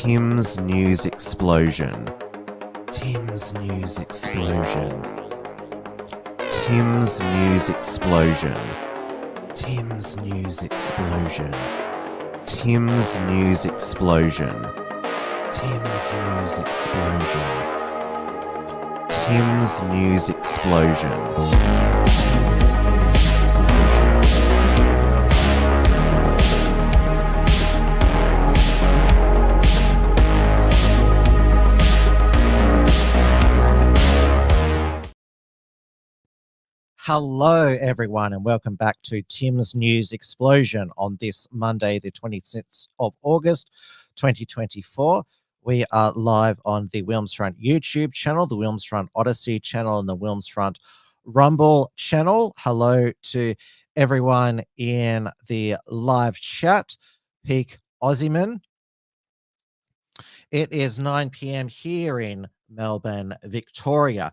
Tim's News Explosion. Tim's News Explosion. Tim's News Explosion. Tim's News Explosion. Tim's News Explosion. Tim's News Explosion. Tim's News Explosion. Tim's News Explosion. Hello, everyone, and welcome back to Tim's News Explosion on this Monday, the 26th of August, 2024. We are live on the Wilms Front YouTube channel, the Wilms Front Odyssey channel, and the Wilms Front Rumble channel. Hello to everyone in the live chat. Peak Aussieman. It is 9 p.m. here in Melbourne, Victoria,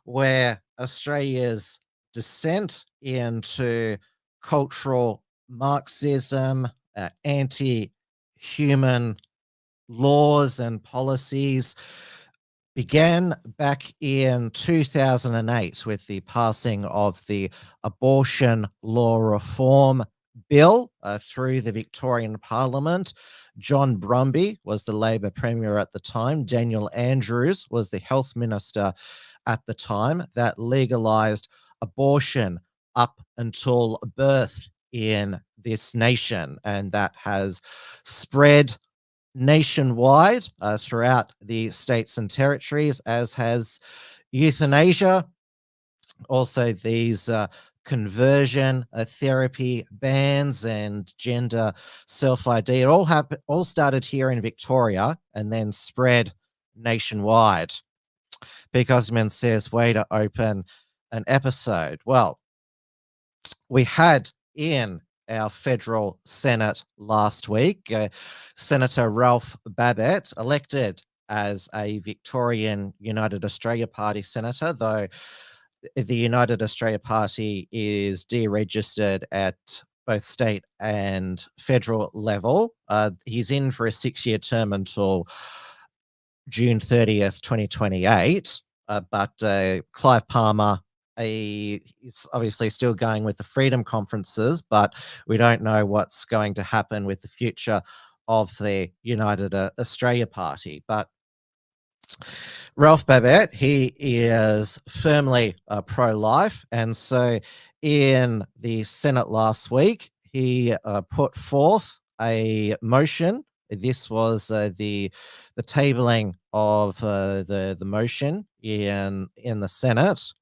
where Australia's descent into cultural Marxism, anti-human laws and policies began back in 2008 with the passing of the Abortion Law Reform Bill through the Victorian Parliament. John Brumby was the Labor Premier at the time. Daniel Andrews was the Health Minister at the time. That legalised abortion up until birth in this nation, and that has spread nationwide throughout the states and territories, as has euthanasia. Also, these conversion therapy bans and gender self-ID, it all started here in Victoria and then spread nationwide. Peak Osman says, way to open an episode. Well, we had in our federal Senate last week, Senator Ralph Babet, elected as a Victorian United Australia Party senator, though the United Australia Party is deregistered at both state and federal level. He's in for a 6-year term until June 30th, 2028. But Clive Palmer, he's obviously still going with the freedom conferences, but we don't know what's going to happen with the future of the United Australia Party. But Ralph Babet, he is firmly pro-life, and so in the Senate last week, he put forth a motion. This was the tabling of the motion in the Senate.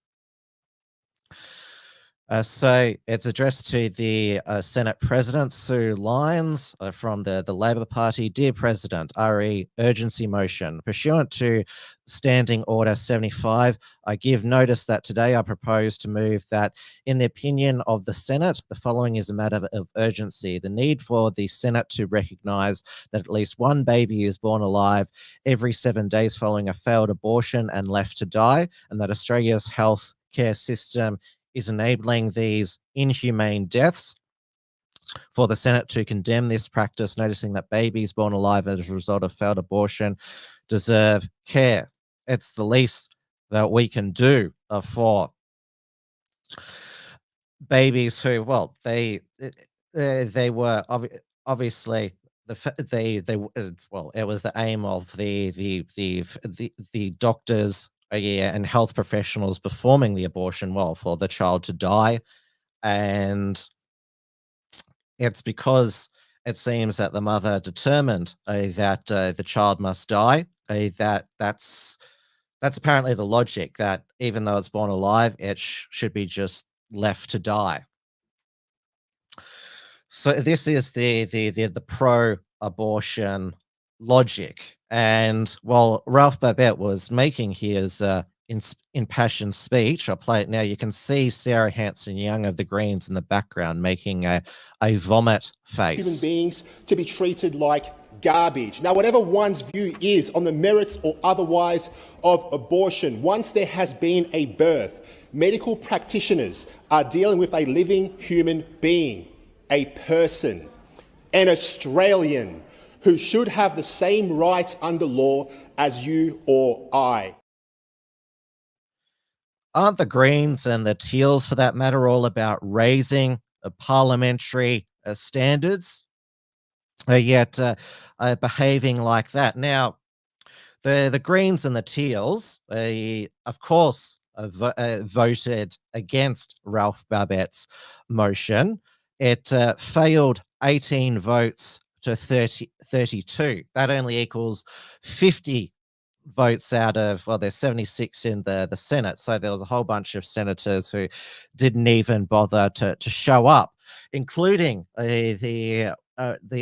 So it's addressed to the Senate President, Sue Lyons, from the Labor Party. Dear President, RE urgency motion. Pursuant to Standing Order 75, I give notice that today I propose to move that, in the opinion of the Senate, the following is a matter of urgency. The need for the Senate to recognise that at least one baby is born alive every 7 days following a failed abortion and left to die, and that Australia's health care system is enabling these inhumane deaths. For the Senate to condemn this practice, noticing that babies born alive as a result of failed abortion deserve care. It's the least that we can do for babies who, well, they were obviously well, it was the aim of the doctors and health professionals performing the abortion, well, for the child to die. And it's because it seems that the mother determined that the child must die. That's apparently the logic, that even though it's born alive, it should be just left to die. So this is the pro-abortion logic. And while Ralph Babet was making his impassioned speech, I'll play it now. You can see Sarah Hanson-Young of the Greens in the background making a vomit face. Human beings to be treated like garbage. Now, whatever one's view is on the merits or otherwise of abortion, once there has been a birth, medical practitioners are dealing with a living human being, a person, an Australian, who should have the same rights under law as you or I. Aren't the Greens and the Teals, for that matter, all about raising parliamentary standards, yet behaving like that? Now, the Greens and the Teals, of course, voted against Ralph Babette's motion. It failed 18 votes to 32. That only equals 50 votes out of, well, there's 76 in the Senate. So there was a whole bunch of senators who didn't even bother to show up, including the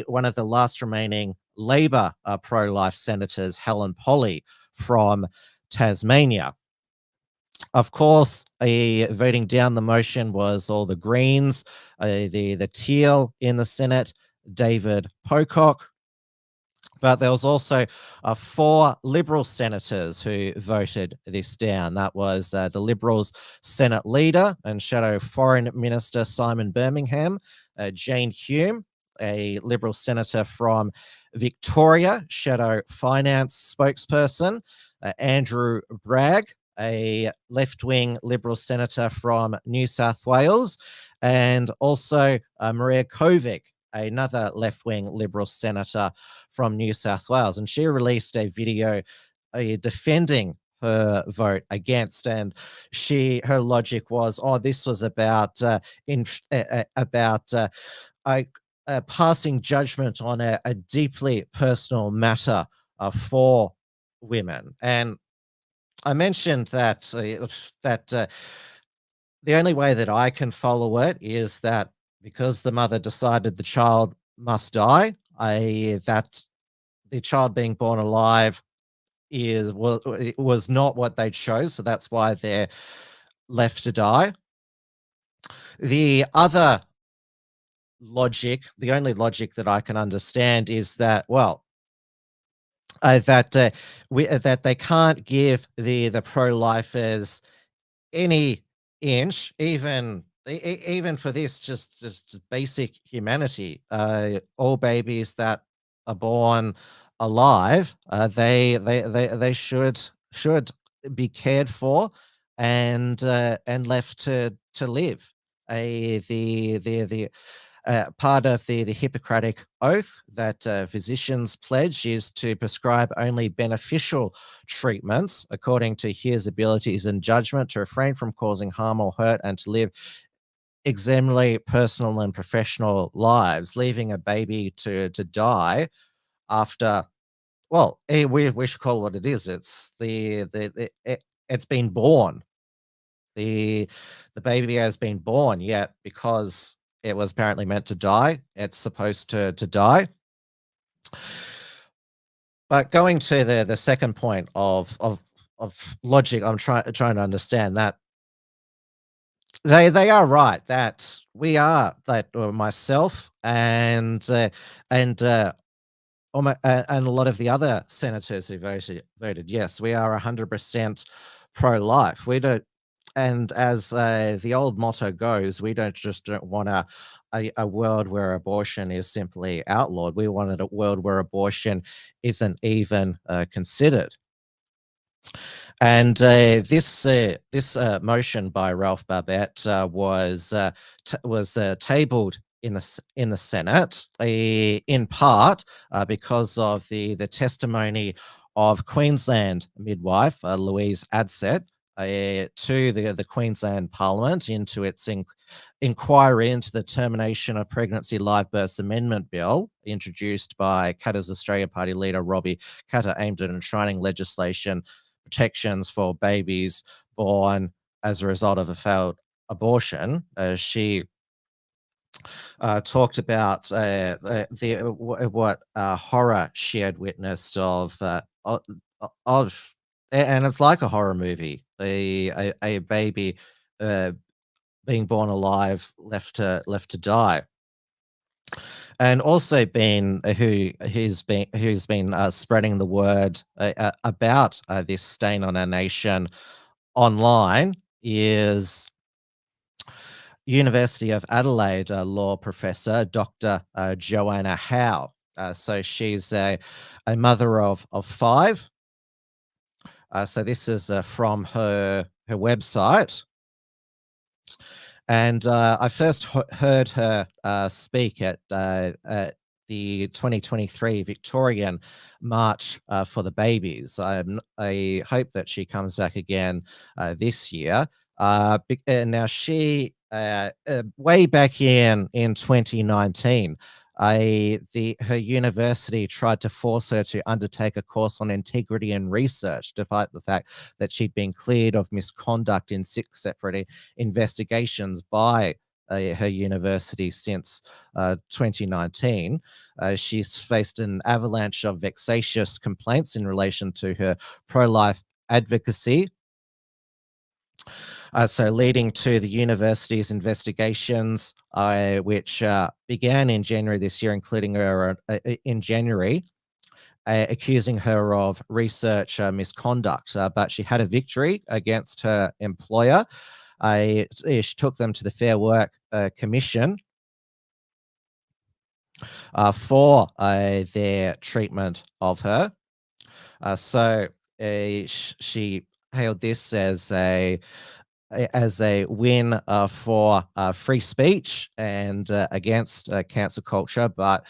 one of the last remaining Labor pro-life senators, Helen Polly from Tasmania. Of course, voting down the motion was all the Greens, the Teal in the Senate, David Pocock. But there was also 4 Liberal senators who voted this down. That was the Liberals' Senate leader and Shadow Foreign Minister Simon Birmingham, Jane Hume, a Liberal senator from Victoria, Shadow Finance spokesperson, Andrew Bragg, a left-wing Liberal senator from New South Wales, and also Maria Kovic, another left-wing Liberal senator from New South Wales. And she released a video defending her vote against, and her logic was, oh, this was about passing judgment on a deeply personal matter for women. And I mentioned that the only way that I can follow it is that because the mother decided the child must die, that the child being born alive was not what they chose, so that's why they're left to die. The other logic, the only logic that I can understand, is that, well, that they can't give the pro-lifers any inch, even for this just basic humanity. All babies that are born alive, they should be cared for and left to live. The part of the Hippocratic Oath that physicians pledge is to prescribe only beneficial treatments according to his abilities and judgment, to refrain from causing harm or hurt, and to live exemplary personal and professional lives. Leaving a baby to die after, well, we should call it what it is. It's it's been born. The baby has been born, yet because it was apparently meant to die, it's supposed to die. But going to the second point of logic, I'm trying to understand that they are right, that we are, that, or myself and a lot of the other senators who voted yes, we are 100% pro-life. We don't, and as the old motto goes, we don't want a world where abortion is simply outlawed. We wanted a world where abortion isn't even considered. And this motion by Ralph Babette was tabled in the Senate, in part because of the testimony of Queensland midwife Louise Adsett to the Queensland Parliament into its inquiry into the Termination of Pregnancy Live Births Amendment Bill, introduced by Katter's Australia Party leader Robbie Katter, aimed at enshrining legislation protections for babies born as a result of a failed abortion. She talked about what horror she had witnessed of, and it's like a horror movie. A baby being born alive, left to die, and also who's been spreading the word about this stain on our nation online is University of Adelaide law professor Dr. Joanna Howe. So she's a mother of 5. So this is from her website. And I first heard her speak at the 2023 Victorian March for the Babies. I hope that she comes back again this year. Now she, way back in 2019, her university tried to force her to undertake a course on integrity and research, despite the fact that she'd been cleared of misconduct in 6 separate investigations by her university since 2019. She's faced an avalanche of vexatious complaints in relation to her pro-life advocacy. So leading to the university's investigations, which began in January this year, including her in January, accusing her of research misconduct. But she had a victory against her employer. She took them to the Fair Work Commission for their treatment of her. So she hailed this as a win for free speech and against cancel culture, but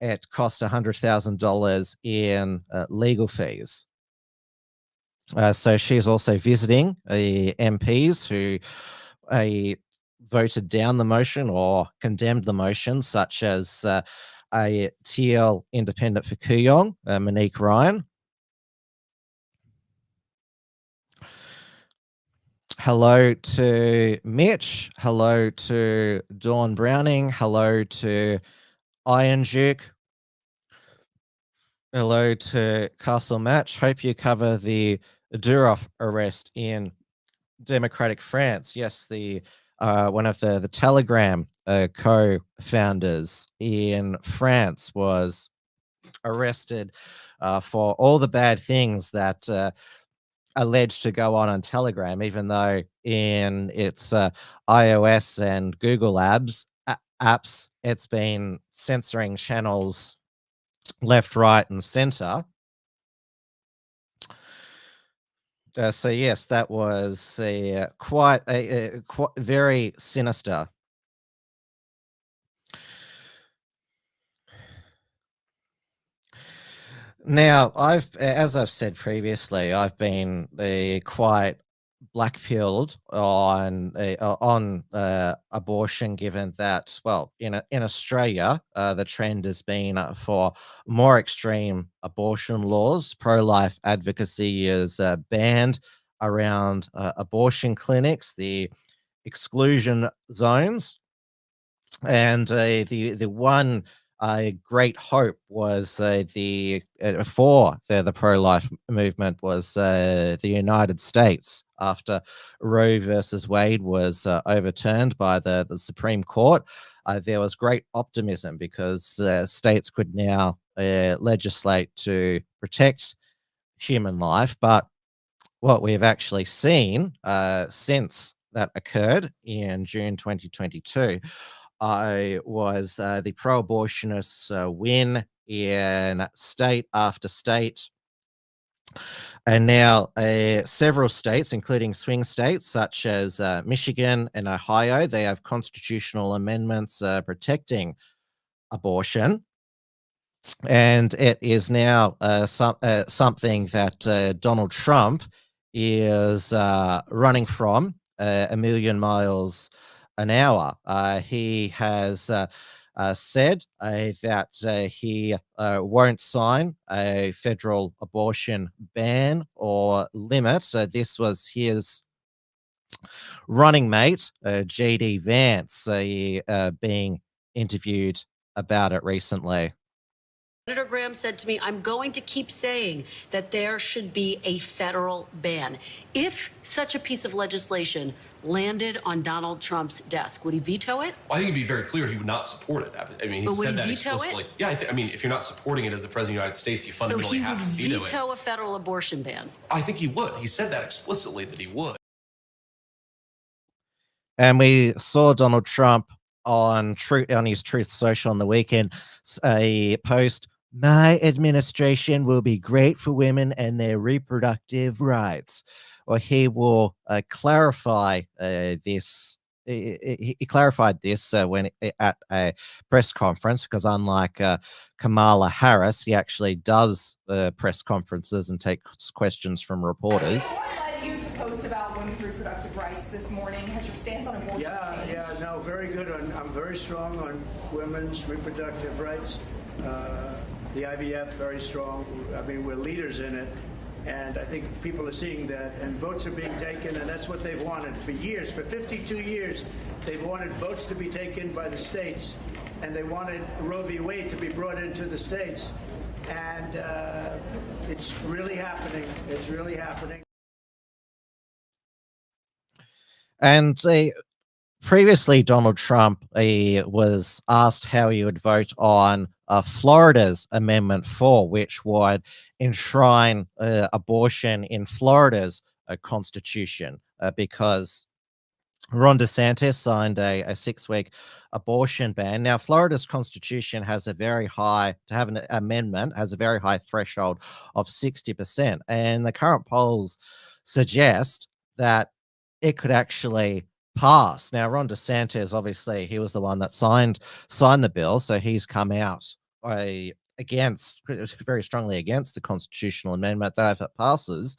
it cost $100,000 in legal fees. So she's also visiting the MPs who voted down the motion or condemned the motion, such as a TL independent for Kooyong, Monique Ryan. Hello to Mitch. Hello to Dawn Browning. Hello to Iron Duke. Hello to Castle Match. Hope you cover the Durov arrest in democratic France. Yes, the one of the Telegram co-founders in France was arrested for all the bad things that alleged to go on Telegram, even though in its iOS and Google apps, it's been censoring channels left, right, and center. So yes, that was quite very sinister. Now, as I've said previously, I've been quite black-pilled on abortion, given that, well, in Australia, the trend has been for more extreme abortion laws. Pro-life advocacy is banned around abortion clinics, the exclusion zones, and the one great hope was for the pro-life movement was the United States after Roe versus Wade was overturned by the Supreme Court. There was great optimism because states could now legislate to protect human life. But what we've actually seen since that occurred in June 2022 was the pro-abortionists win in state after state. And now several states, including swing states such as Michigan and Ohio, they have constitutional amendments protecting abortion. And it is now something that Donald Trump is running from a million miles an hour. He has said that he won't sign a federal abortion ban or limit. So this was his running mate, J.D. Vance, being interviewed about it recently. Senator Graham said to me, I'm going to keep saying that there should be a federal ban. If such a piece of legislation landed on Donald Trump's desk, would he veto it? Well, I think it'd be very clear he would not support it. I mean, he said that explicitly. Yeah, I mean, if you're not supporting it as the President of the United States, you fundamentally have to veto it. So he would veto a federal abortion ban? I think he would. He said that explicitly that he would. And we saw Donald Trump on his Truth Social on the weekend a post. My administration will be great for women and their reproductive rights. Or he will clarify this. He clarified this when at a press conference, because unlike Kamala Harris, he actually does press conferences and takes questions from reporters. What led you to post about women's reproductive rights this morning? Has your stance on abortion changed? Yeah, no, very good. I'm very strong on women's reproductive rights. The IVF, very strong. I mean, we're leaders in it. And I think people are seeing that, and votes are being taken, and that's what they've wanted for years. For 52 years, they've wanted votes to be taken by the states, and they wanted Roe v. Wade to be brought into the states. And it's really happening. It's really happening. And previously, Donald Trump was asked how he would vote on Florida's Amendment 4, which would enshrine abortion in Florida's constitution, because Ron DeSantis signed a 6-week abortion ban. Now, Florida's constitution has a very high, to have an amendment, has a very high threshold of 60%. And the current polls suggest that it could actually pass. Now, Ron DeSantis, obviously, he was the one that signed the bill, so he's come out very strongly against the constitutional amendment. Though if it passes,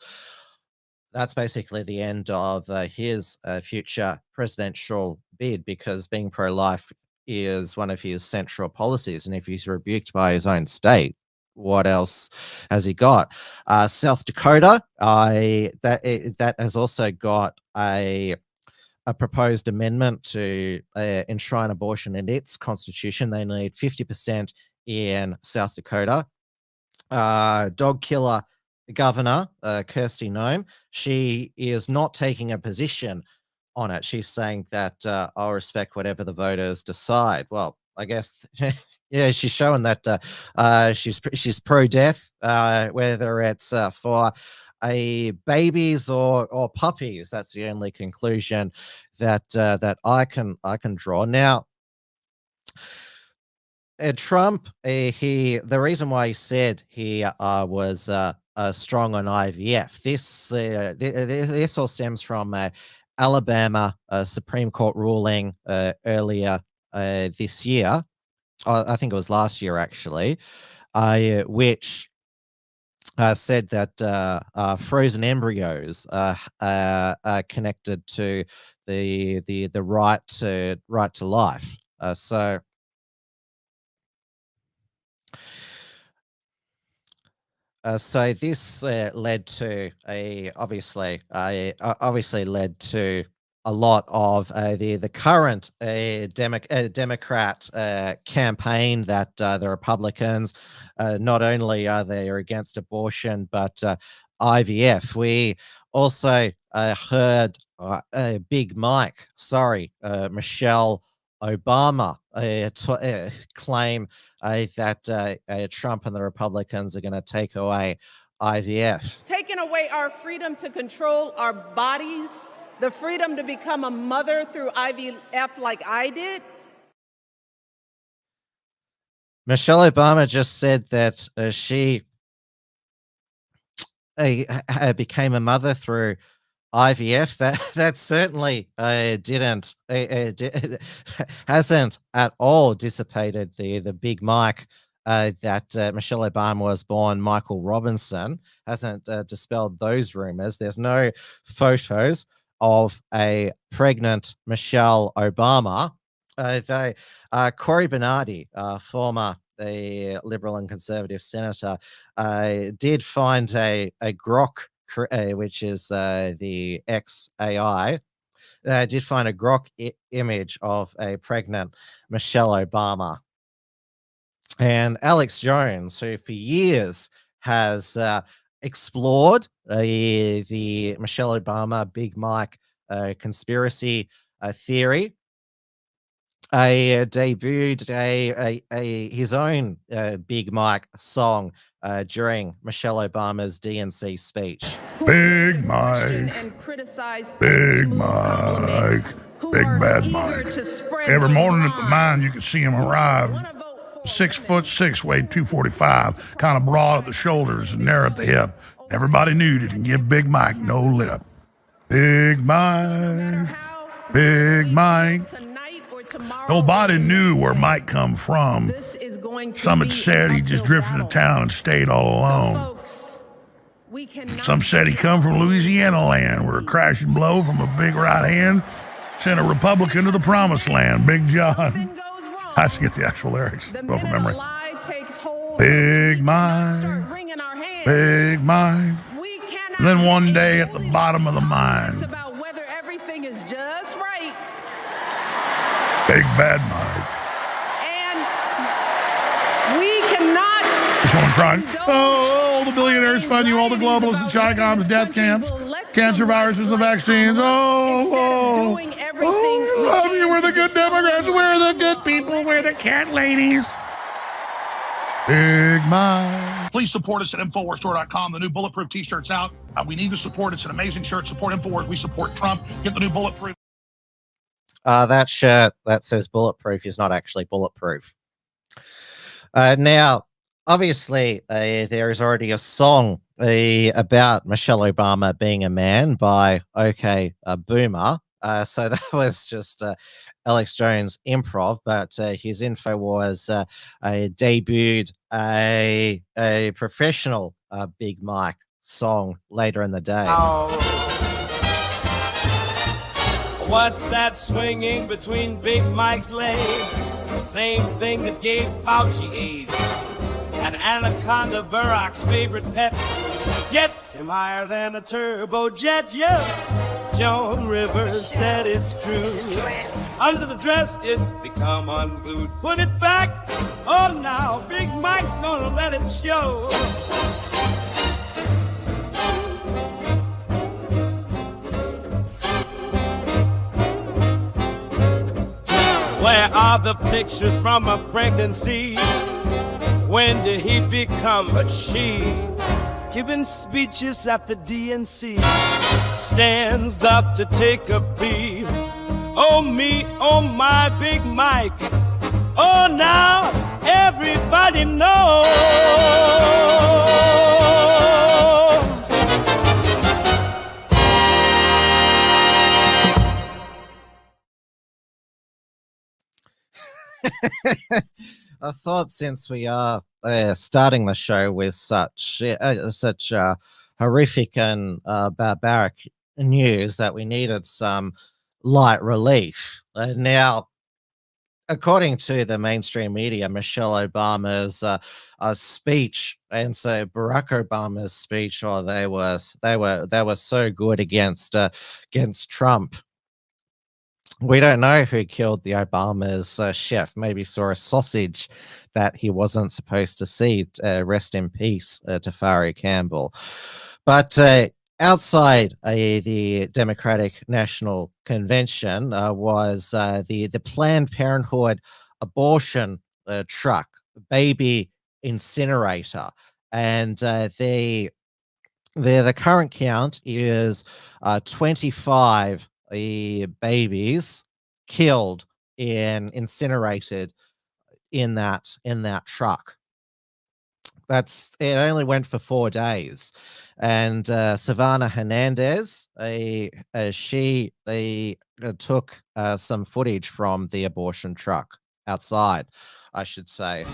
that's basically the end of his future presidential bid, because being pro-life is one of his central policies, and if he's rebuked by his own state, what else has he got? South Dakota, that has also got a proposed amendment to enshrine abortion in its constitution. They need 50% in South Dakota. Dog killer governor, Kirsty Noem, she is not taking a position on it. She's saying that I'll respect whatever the voters decide. Well, I guess, yeah, she's showing that she's pro-death, whether it's for babies or puppies. That's the only conclusion that I can draw. Now, Trump, the reason why he said he was strong on IVF, this all stems from Alabama Supreme Court ruling earlier this year. I think it was last year, actually, which said that frozen embryos are connected to the right to life. So this led to obviously led to a lot of the current Democrat campaign that the Republicans, not only are they against abortion, but IVF. We also heard Big Mike, Michelle Obama claim that Trump and the Republicans are going to take away IVF. Taking away our freedom to control our bodies, the freedom to become a mother through IVF like I did. Michelle Obama just said that she became a mother through IVF. That certainly hasn't at all dissipated the Big Mike that Michelle Obama was born Michael Robinson. Hasn't dispelled those rumors. There's no photos of a pregnant Michelle Obama. Cory Bernardi, former Liberal and Conservative senator, did find a Grok, which is the XAI, did find a Grok image of a pregnant Michelle Obama. And Alex Jones, who for years has explored the Michelle Obama Big Mike conspiracy theory, debuted his own Big Mike song during Michelle Obama's DNC speech. Big Mike, and criticize Big Mike, Big Bad Mike. Every morning at the mine, you could see him arrive. 6'6", weighed 245, kind of broad at the shoulders and narrow at the hip. Everybody knew he didn't give Big Mike no lip. Big Mike, Big Mike. Nobody knew where Mike come from. Some had said he just drifted to town and stayed all alone. Some said he come from Louisiana land, where a crashing blow from a big right hand sent a Republican to the promised land. Big John. I have to get the actual lyrics. Go from memory. Big Mike, Big Mike. And then one day at the bottom of the mine, Big Bad Mike. And we cannot. This woman crying. Oh, the billionaires fund you, all the globalists, the Chi-Coms, death camps, cancer viruses, the vaccines. Oh, love you. We're the good Democrats. We're the good people. We're the cat ladies. Big Mike. Please support us at InfoWarsStore.com. The new Bulletproof T-shirt's out. We need the support. It's an amazing shirt. Support InfoWars. We support Trump. Get the new Bulletproof. That shirt that says bulletproof is not actually bulletproof. Now, obviously, there is already a song about Michelle Obama being a man by OK Boomer. So that was just Alex Jones improv, but his InfoWars debuted a professional Big Mike song later in the day. What's that swinging between Big Mike's legs? The same thing that gave Fauci AIDS. An anaconda, Barack's favorite pet, gets him higher than a turbojet. Yeah, Joan Rivers said it's true. Under the dress, it's become unglued. Put it back. Oh, now Big Mike's gonna let it show. Where are the pictures from a pregnancy? When did he become a she? Giving speeches at the DNC, stands up to take a pee. Oh me, oh my Big Mike. Oh now everybody knows. I thought since we are starting the show with such horrific and barbaric news that we needed some light relief. Now, according to the mainstream media, Michelle Obama's speech and so Barack Obama's speech, or they were so good against Trump. We don't know who killed the Obama's chef. Maybe saw a sausage that he wasn't supposed to see. Rest in peace, Tafari Campbell. But outside the Democratic National Convention was the Planned Parenthood abortion truck, baby incinerator, and the current count is 25 babies killed incinerated in that truck. It only went for 4 days, and Savannah Hernandez, she took some footage from the abortion truck outside, I should say.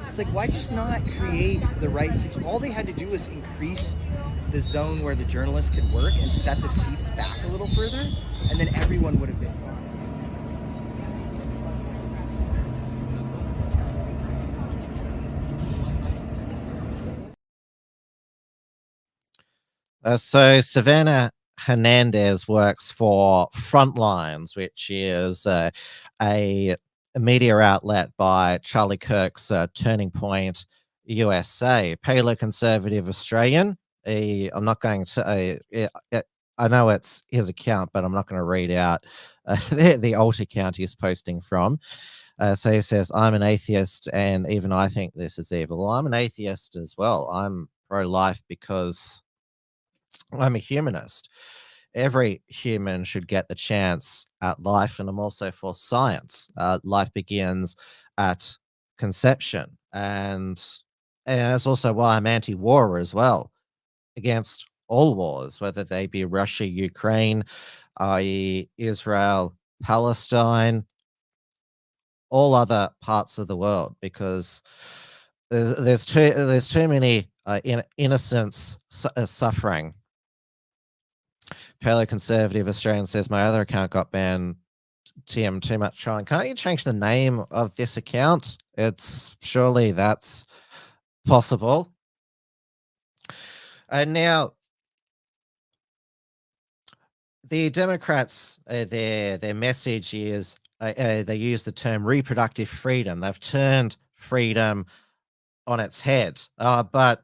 It's like, why just not create the right situation? All they had to do was increase the zone where the journalists could work and set the seats back a little further, and then everyone would have been fine. So Savannah Hernandez works for Frontlines, which is a media outlet by Charlie Kirk's Turning Point USA. Paleoconservative Australian. I'm not going to. I know it's his account, but I'm not going to read out the alt account he's posting from. So he says, I'm an atheist, and even I think this is evil. Well, I'm an atheist as well. I'm pro-life because I'm a humanist. Every human should get the chance at life, and I'm also for science. Life begins at conception, and that's also why I'm anti-war as well, against all wars, whether they be Russia, Ukraine, i.e. Israel, Palestine, all other parts of the world, because there's too many innocents suffering. Paleoconservative Australian says, my other account got banned. TM too much trying. Can't you change the name of this account? Surely that's possible. And now the Democrats, their message is they use the term reproductive freedom. They've turned freedom on its head, but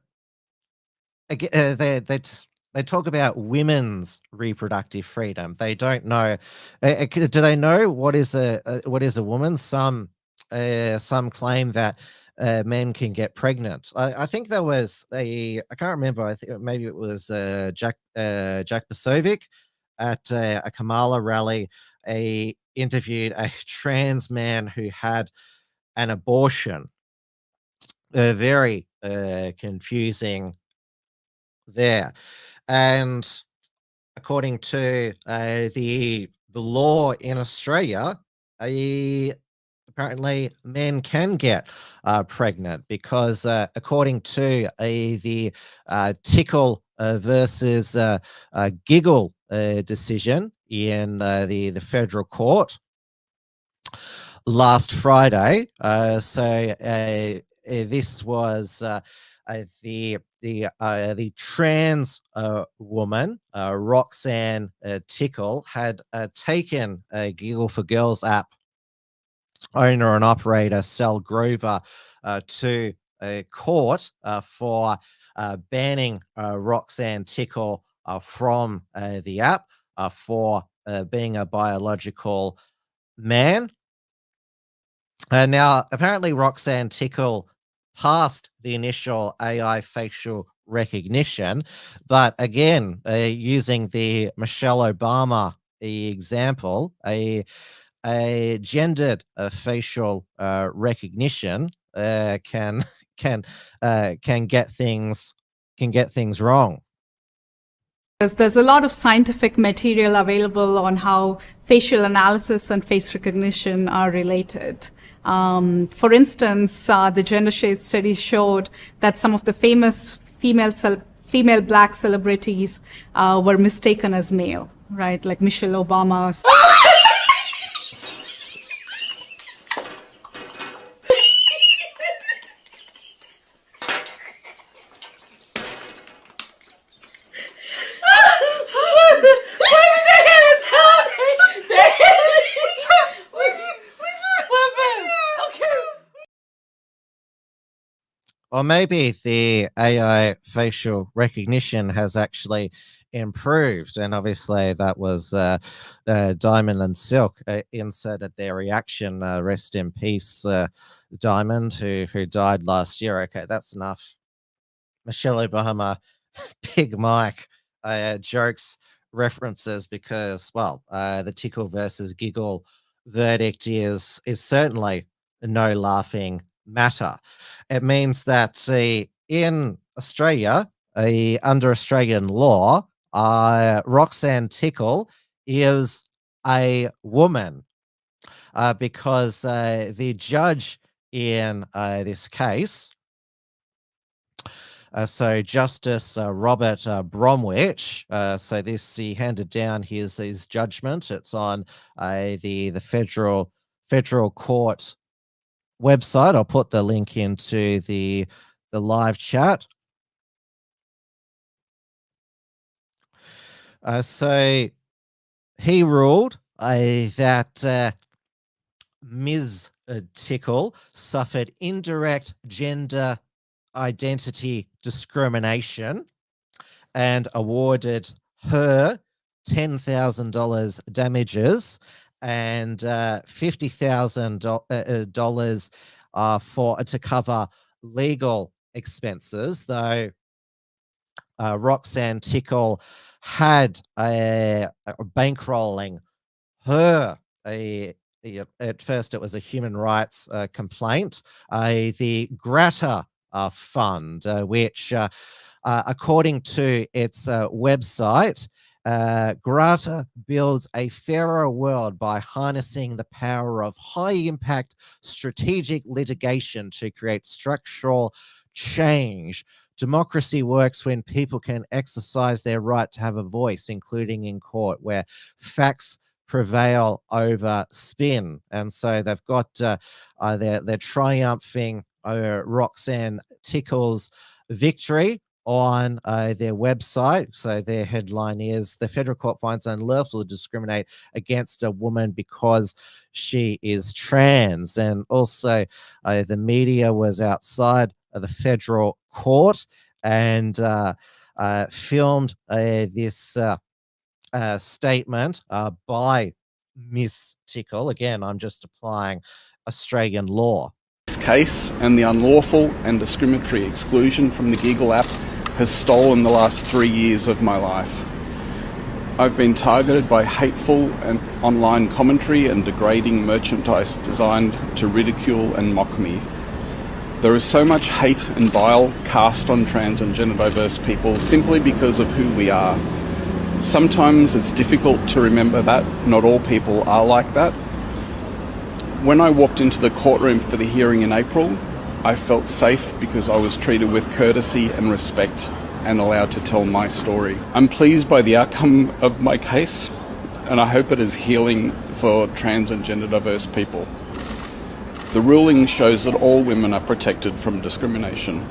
they talk about women's reproductive freedom. They don't know. Do they know what is a woman? Some claim that men can get pregnant. I think there was I can't remember. I think maybe it was Jack Posobiec at a Kamala rally. Interviewed a trans man who had an abortion. Very confusing there. And according to the law in Australia, apparently men can get pregnant because according to the Tickle versus Giggle decision in the federal court last Friday. This was the trans woman, Roxanne Tickle, had taken a Giggle for Girls app owner and operator Sal Grover to court for banning Roxanne Tickle from the app for being a biological man. Now, apparently, Roxanne Tickle passed the initial AI facial recognition, but again, using the Michelle Obama example, a gendered facial recognition can get things wrong. There's a lot of scientific material available on how facial analysis and face recognition are related. For instance, the gender shade study showed that some of the famous female black celebrities were mistaken as male, right? Like Michelle Obama. Or maybe the AI facial recognition has actually improved, and obviously that was Diamond and Silk inserted their reaction. Rest in peace, Diamond, who died last year. Okay, that's enough. Michelle Obama, Big Mike jokes, references, because the Tickle versus Giggle verdict is certainly no laughing matter. It means that in Australia, under Australian law, Roxanne Tickle is a woman because the judge in this case, so Justice Robert Bromwich, he handed down his judgment. It's on the federal court website. I'll put the link into the live chat. So he ruled that Ms. Tickle suffered indirect gender identity discrimination and awarded her $10,000 damages and $50,000 to cover legal expenses, though Roxanne Tickle had bankrolling her. At first, it was a human rights complaint. The Grata Fund, which, according to its website, Grata builds a fairer world by harnessing the power of high-impact strategic litigation to create structural change. Democracy works when people can exercise their right to have a voice, including in court, where facts prevail over spin. And so they've got they're triumphing Roxanne Tickle's victory on their website. So their headline is, "The federal court finds unlawful to discriminate against a woman because she is trans." And also the media was outside of the federal court and filmed this statement by Miss Tickle. Again, I'm just applying Australian law. This case and the unlawful and discriminatory exclusion from the Giggle app has stolen the last 3 years of my life. I've been targeted by hateful and online commentary and degrading merchandise designed to ridicule and mock me. There is so much hate and bile cast on trans and gender diverse people simply because of who we are. Sometimes it's difficult to remember that not all people are like that. When I walked into the courtroom for the hearing in April, I felt safe because I was treated with courtesy and respect and allowed to tell my story. I'm pleased by the outcome of my case, and I hope it is healing for trans and gender diverse people. The ruling shows that all women are protected from discrimination.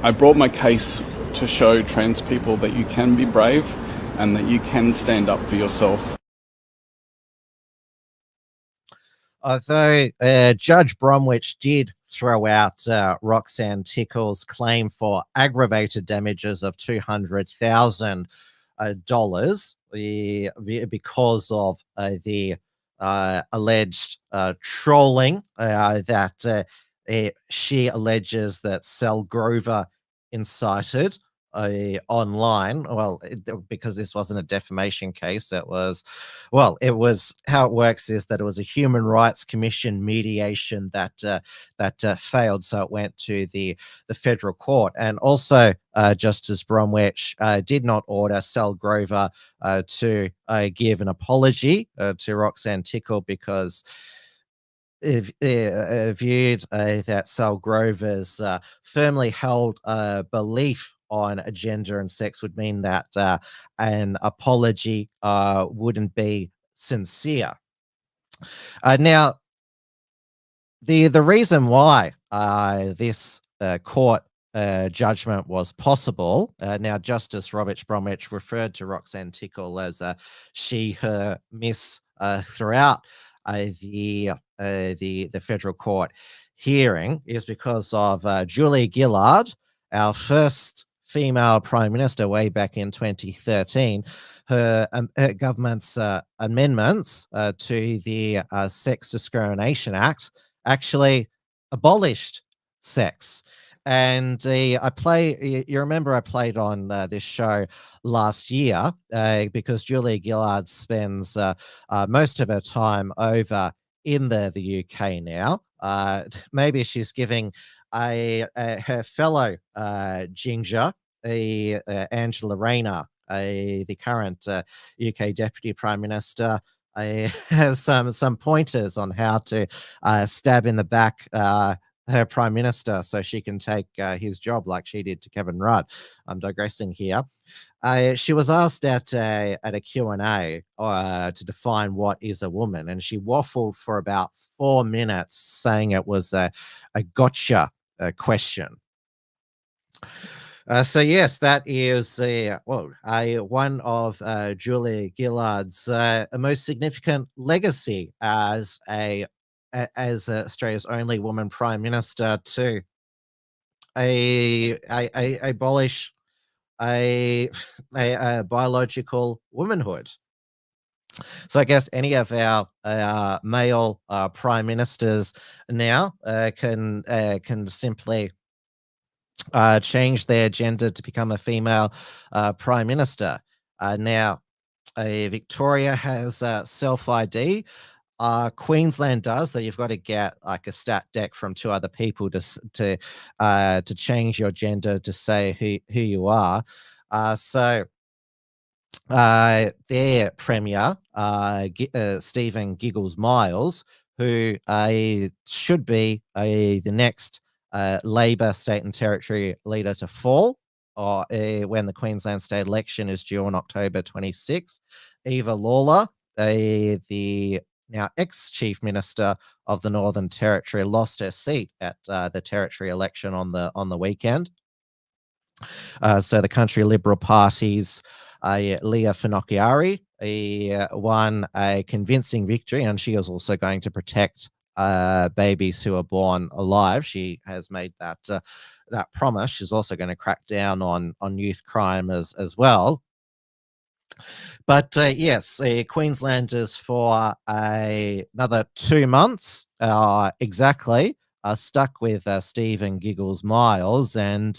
I brought my case to show trans people that you can be brave and that you can stand up for yourself. Although Judge Bromwich did throw out Roxanne Tickle's claim for aggravated damages of $200,000 because of the alleged trolling that she alleges that Sal Grover incited online. Well, because this wasn't a defamation case, it was how it works is that it was a Human Rights Commission mediation that failed, so it went to the federal court. And also Justice Bromwich did not order Sal Grover to give an apology to Roxanne Tickle because viewed that Sal Grover's firmly held belief on gender and sex would mean that an apology wouldn't be sincere. Now, the reason why this court judgment was possible, now Justice Robert Bromwich referred to Roxanne Tickle as she, her, miss throughout the federal court hearing, is because of Julia Gillard, our first female prime minister way back in 2013. Her government's amendments to the Sex Discrimination Act actually abolished sex. And you remember I played on this show last year because Julia Gillard spends most of her time over in the UK now. Maybe she's giving her fellow ginger, Angela Rayner, the current UK Deputy Prime Minister, has some pointers on how to stab in the back her Prime Minister so she can take his job like she did to Kevin Rudd. I'm digressing here. She was asked at a Q&A to define what is a woman, and she waffled for about 4 minutes saying it was a gotcha question. So yes, that is one of Julia Gillard's most significant legacy as Australia's only woman prime minister to abolish a biological womanhood. So I guess any of our male prime ministers now can simply change their gender to become a female prime minister. Now, Victoria has self-ID. Queensland does, so you've got to get like a stat deck from 2 other people to change your gender to say who you are. So their premier, Stephen Giggles Miles, who should be the next Labor state and territory leader to fall, or when the Queensland state election is due on October 26th. Eva Lawler, the now ex-chief minister of the Northern Territory, lost her seat at the territory election on the weekend. So the Country Liberal Party's Leah Finocchiari won a convincing victory, and she is also going to protect babies who are born alive. She has made that promise. She's also going to crack down on youth crime as well. But yes, Queenslanders for another 2 months exactly stuck with Stephen Giggles Miles, and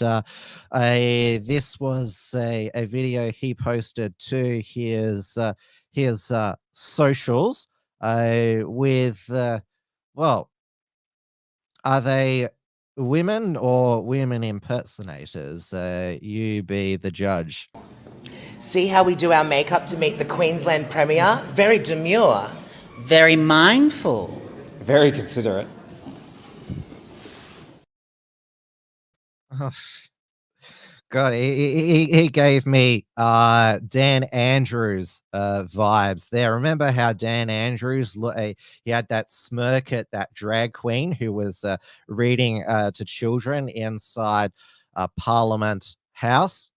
this was a video he posted to his socials with well, are they women or women impersonators? You be the judge. See how we do our makeup to meet the Queensland Premier? Very demure. Very mindful. Very considerate. Oh, God, he gave me Dan Andrews vibes there. Remember how Dan Andrews, he had that smirk at that drag queen who was reading to children inside Parliament House?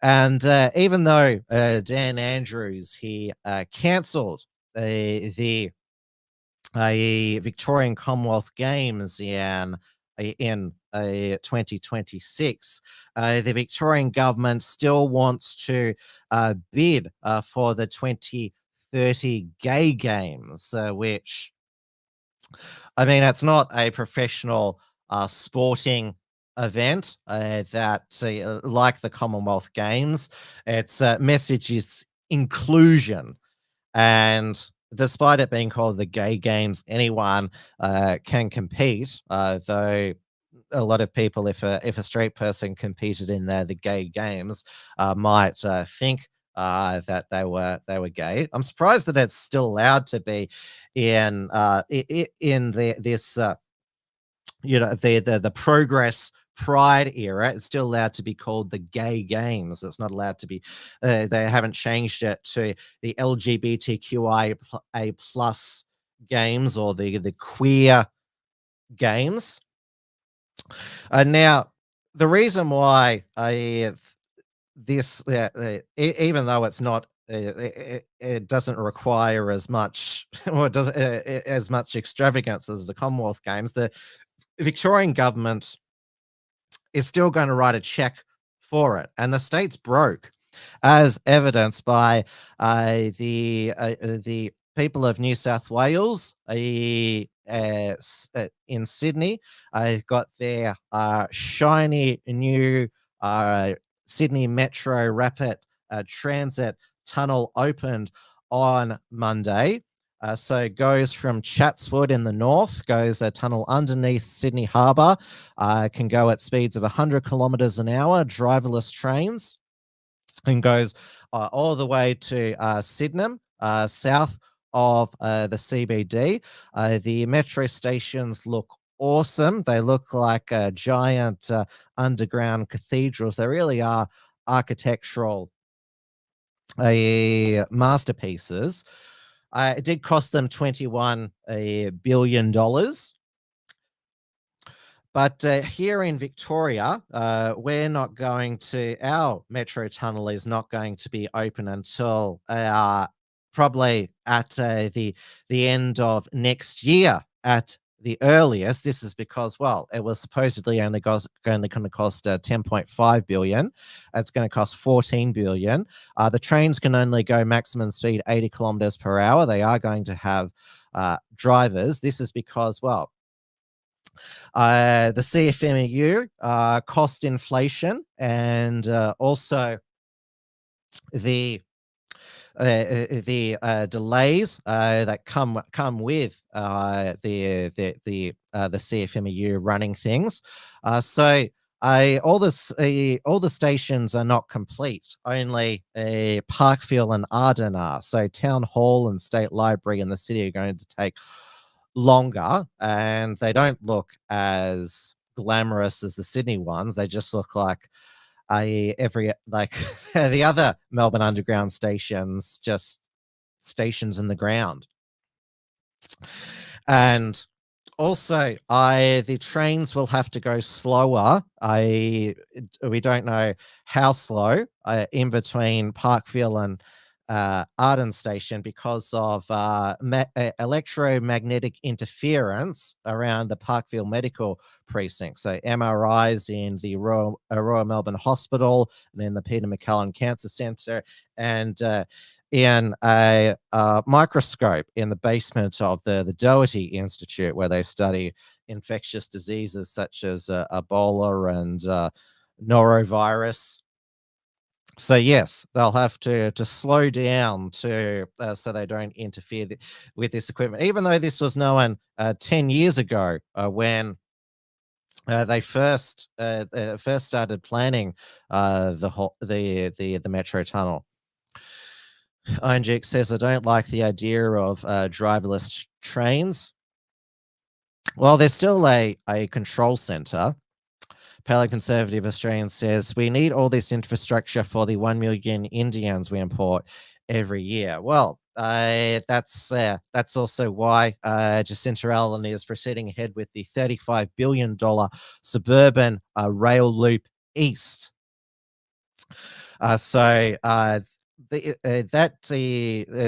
And even though Dan Andrews, he cancelled the Victorian Commonwealth Games in 2026, the Victorian government still wants to bid for the 2030 Gay Games, which, I mean, it's not a professional sporting event that like the Commonwealth Games. Its message is inclusion, and despite it being called the Gay Games, anyone can compete, though a lot of people, if a straight person competed in the Gay Games, might think that they were gay. I'm surprised that it's still allowed to be in this the Progress Pride era. It's still allowed to be called the Gay Games. It's not allowed to be. They haven't changed it to the LGBTQIA+ games or the queer games. Now, the reason why this, even though it's not, it doesn't require as much, or it doesn't as much extravagance as the Commonwealth Games, the Victorian government is still going to write a check for it, and the state's broke, as evidenced by the people of New South Wales in Sydney. Got their shiny new Sydney Metro Rapid Transit tunnel opened on Monday. So it goes from Chatswood in the north, goes a tunnel underneath Sydney Harbour, can go at speeds of 100 kilometres an hour, driverless trains, and goes all the way to Sydenham, south of the CBD. The metro stations look awesome. They look like giant underground cathedrals. They really are architectural masterpieces. It did cost them $21 billion. But here in Victoria, we're not going to, our metro tunnel is not going to be open until probably at the end of next year at the earliest. This is because, well, it was supposedly only going to cost 10.5 billion. It's going to cost 14 billion. The trains can only go maximum speed 80 kilometers per hour. They are going to have drivers. This is because, well, the CFMEU, cost inflation, and also the delays that come with the CFMEU running things. So all the stations are not complete. Only Parkville and Arden are. So Town Hall and State Library in the city are going to take longer, and they don't look as glamorous as the Sydney ones. They just look like the other Melbourne Underground stations, just stations in the ground. And also, the trains will have to go slower. We don't know how slow in between Parkville and Arden Station because of electromagnetic interference around the Parkville Medical Precinct. So MRIs in the Royal Melbourne Hospital and in the Peter MacCallum Cancer Centre, and in a microscope in the basement of the Doherty Institute, where they study infectious diseases such as Ebola and norovirus. So yes, they'll have to slow down so they don't interfere with this equipment. Even though this was known 10 years ago when they first started planning the metro tunnel. Ironjix says, I don't like the idea of driverless trains. Well, there's still a control center. Paleoconservative Australian says, we need all this infrastructure for the 1 million Indians we import every year. Well, that's also why Jacinta Allen is proceeding ahead with the $35 billion suburban rail loop east. The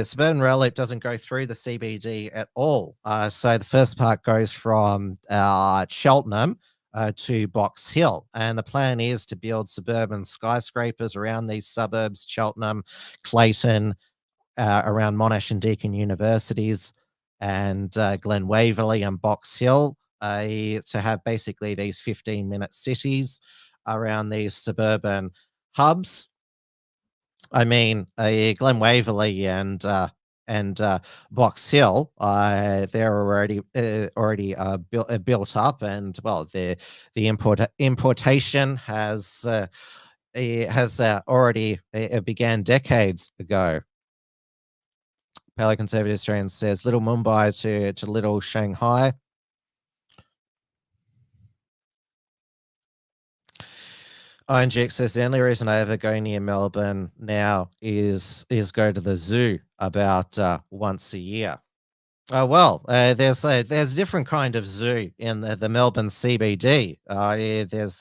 suburban rail loop doesn't go through the CBD at all. So the first part goes from Cheltenham to Box Hill, and the plan is to build suburban skyscrapers around these suburbs: Cheltenham, Clayton, around Monash and Deakin universities, and Glen Waverley and Box Hill, to have basically these 15-minute cities around these suburban hubs. I mean, Glen Waverley and Box Hill, they're already built up, and well, the importation has already began decades ago. Paleoconservative Australian says, Little Mumbai to Little Shanghai. INGX says, the only reason I ever go near Melbourne now is go to the zoo about once a year. There's a different kind of zoo in the Melbourne CBD. There's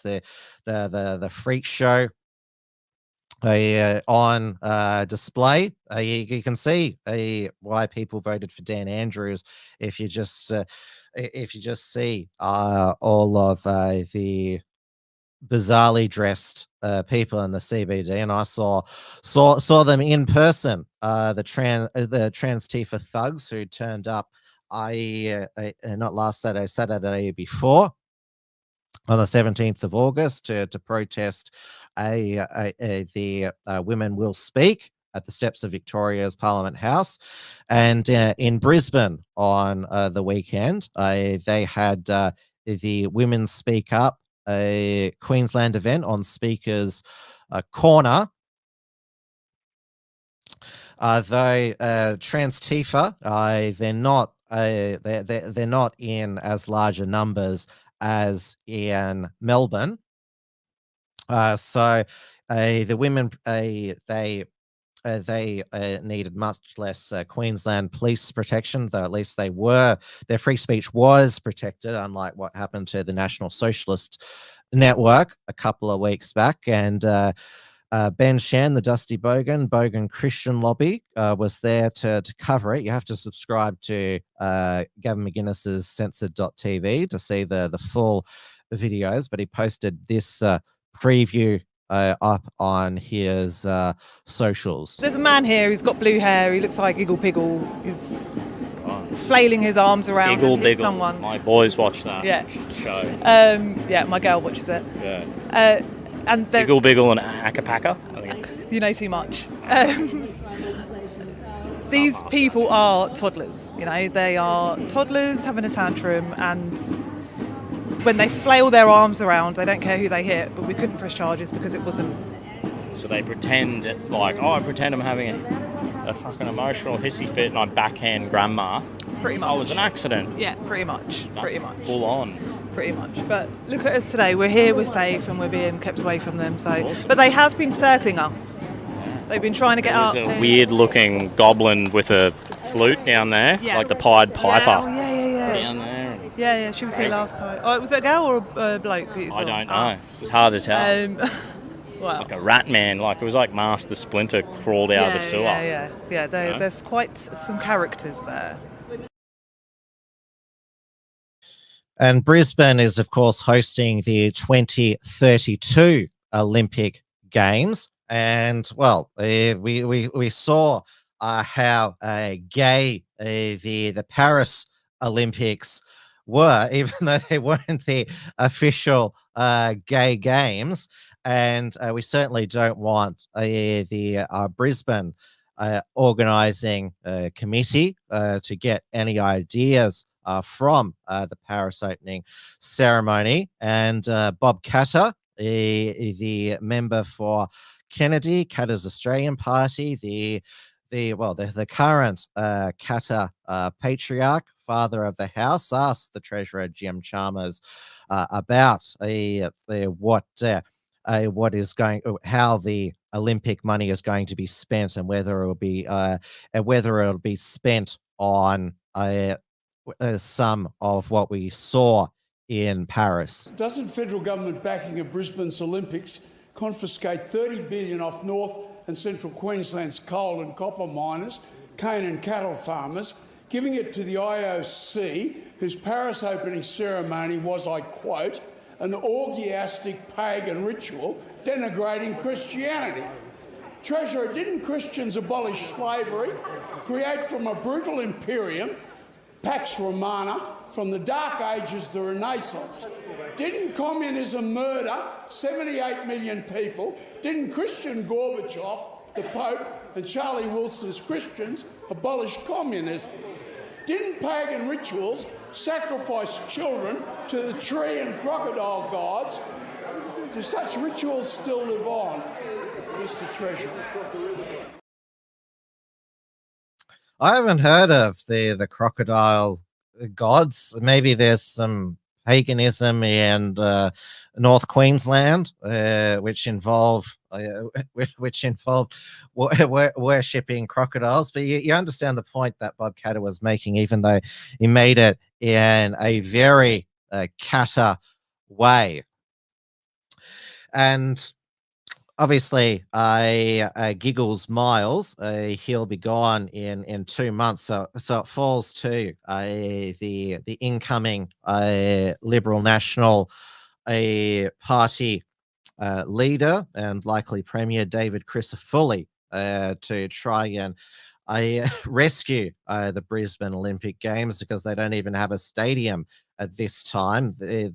the freak show on display. You can see why people voted for Dan Andrews if you just see all of the bizarrely dressed people in the CBD, and I saw them in person. The trans Tifa thugs who turned up, not last Saturday before, on the 17th of August to protest the Women Will Speak at the steps of Victoria's Parliament House. And in Brisbane on the weekend, they had the Women Speak Up, a Queensland event on Speaker's Corner. Though trans Tifa, they're not in as larger numbers as in Melbourne. So the women they needed much less Queensland police protection, though at least their free speech was protected, unlike what happened to the National Socialist Network a couple of weeks back. And Ben Shan, the Dusty Bogan Christian lobby, was there to cover it. You have to subscribe to Gavin McGuinness's censored.tv to see the full videos, but he posted this preview up on his socials. There's a man here who's got blue hair. He looks like Giggle Piggle. He's flailing his arms around and hit someone. My boys watch that show. Yeah, my girl watches it. Yeah. And Giggle Biggle and Akapaka. I think. You know too much. These people are toddlers. You know, they are toddlers having a tantrum, and when they flail their arms around, they don't care who they hit. But we couldn't press charges because it wasn't. So they pretend I pretend I'm having a fucking emotional hissy fit and I backhand grandma. Pretty much. Oh, it was an accident. Yeah, pretty much. Pretty much. Full on. Pretty much. But look at us today. We're here, we're safe, and we're being kept away from them. So, awesome. But they have been circling us. They've been trying to get up. There's a weird-looking goblin with a flute down there, like the Pied Piper. Yeah. Oh, yeah. Down there. Yeah, she was here last time. Oh, was it a girl or a bloke? I don't know. It's hard to tell. Well, like a rat man, like it was like Master Splinter crawled out of the sewer. Yeah. There's quite some characters there. And Brisbane is, of course, hosting the 2032 Olympic Games. And, well, we saw how gay the Paris Olympics were, even though they weren't the official gay games. And we certainly don't want the Brisbane organising committee to get any ideas from the Paris opening ceremony. And Bob Katter, the member for Kennedy, Katter's Australian Party, the current Katter patriarch, father of the house, asked the Treasurer Jim Chalmers about how the Olympic money is going to be spent, and whether it will be spent on some of what we saw in Paris. Doesn't federal government backing of Brisbane's Olympics confiscate $30 billion off North and Central Queensland's coal and copper miners, cane and cattle farmers, giving it to the IOC, whose Paris opening ceremony was, I quote, an orgiastic pagan ritual denigrating Christianity? Treasurer, didn't Christians abolish slavery, create from a brutal imperium, Pax Romana, from the Dark Ages, the Renaissance? Didn't communism murder 78 million people? Didn't Christian Gorbachev, the Pope, and Charlie Wilson's Christians abolish communism? Didn't pagan rituals sacrifice children to the tree and crocodile gods? Do such rituals still live on, Mr. Treasurer? I haven't heard of the crocodile gods. Maybe there's some paganism in North Queensland, which involved worshipping crocodiles. But you understand the point that Bob Katter was making, even though he made it in a very Katter way. And obviously, Giggles Miles, he'll be gone in 2 months, so it falls to the incoming Liberal National Party leader and likely Premier David Crisafulli to try and rescue the Brisbane Olympic Games, because they don't even have a stadium at this time. They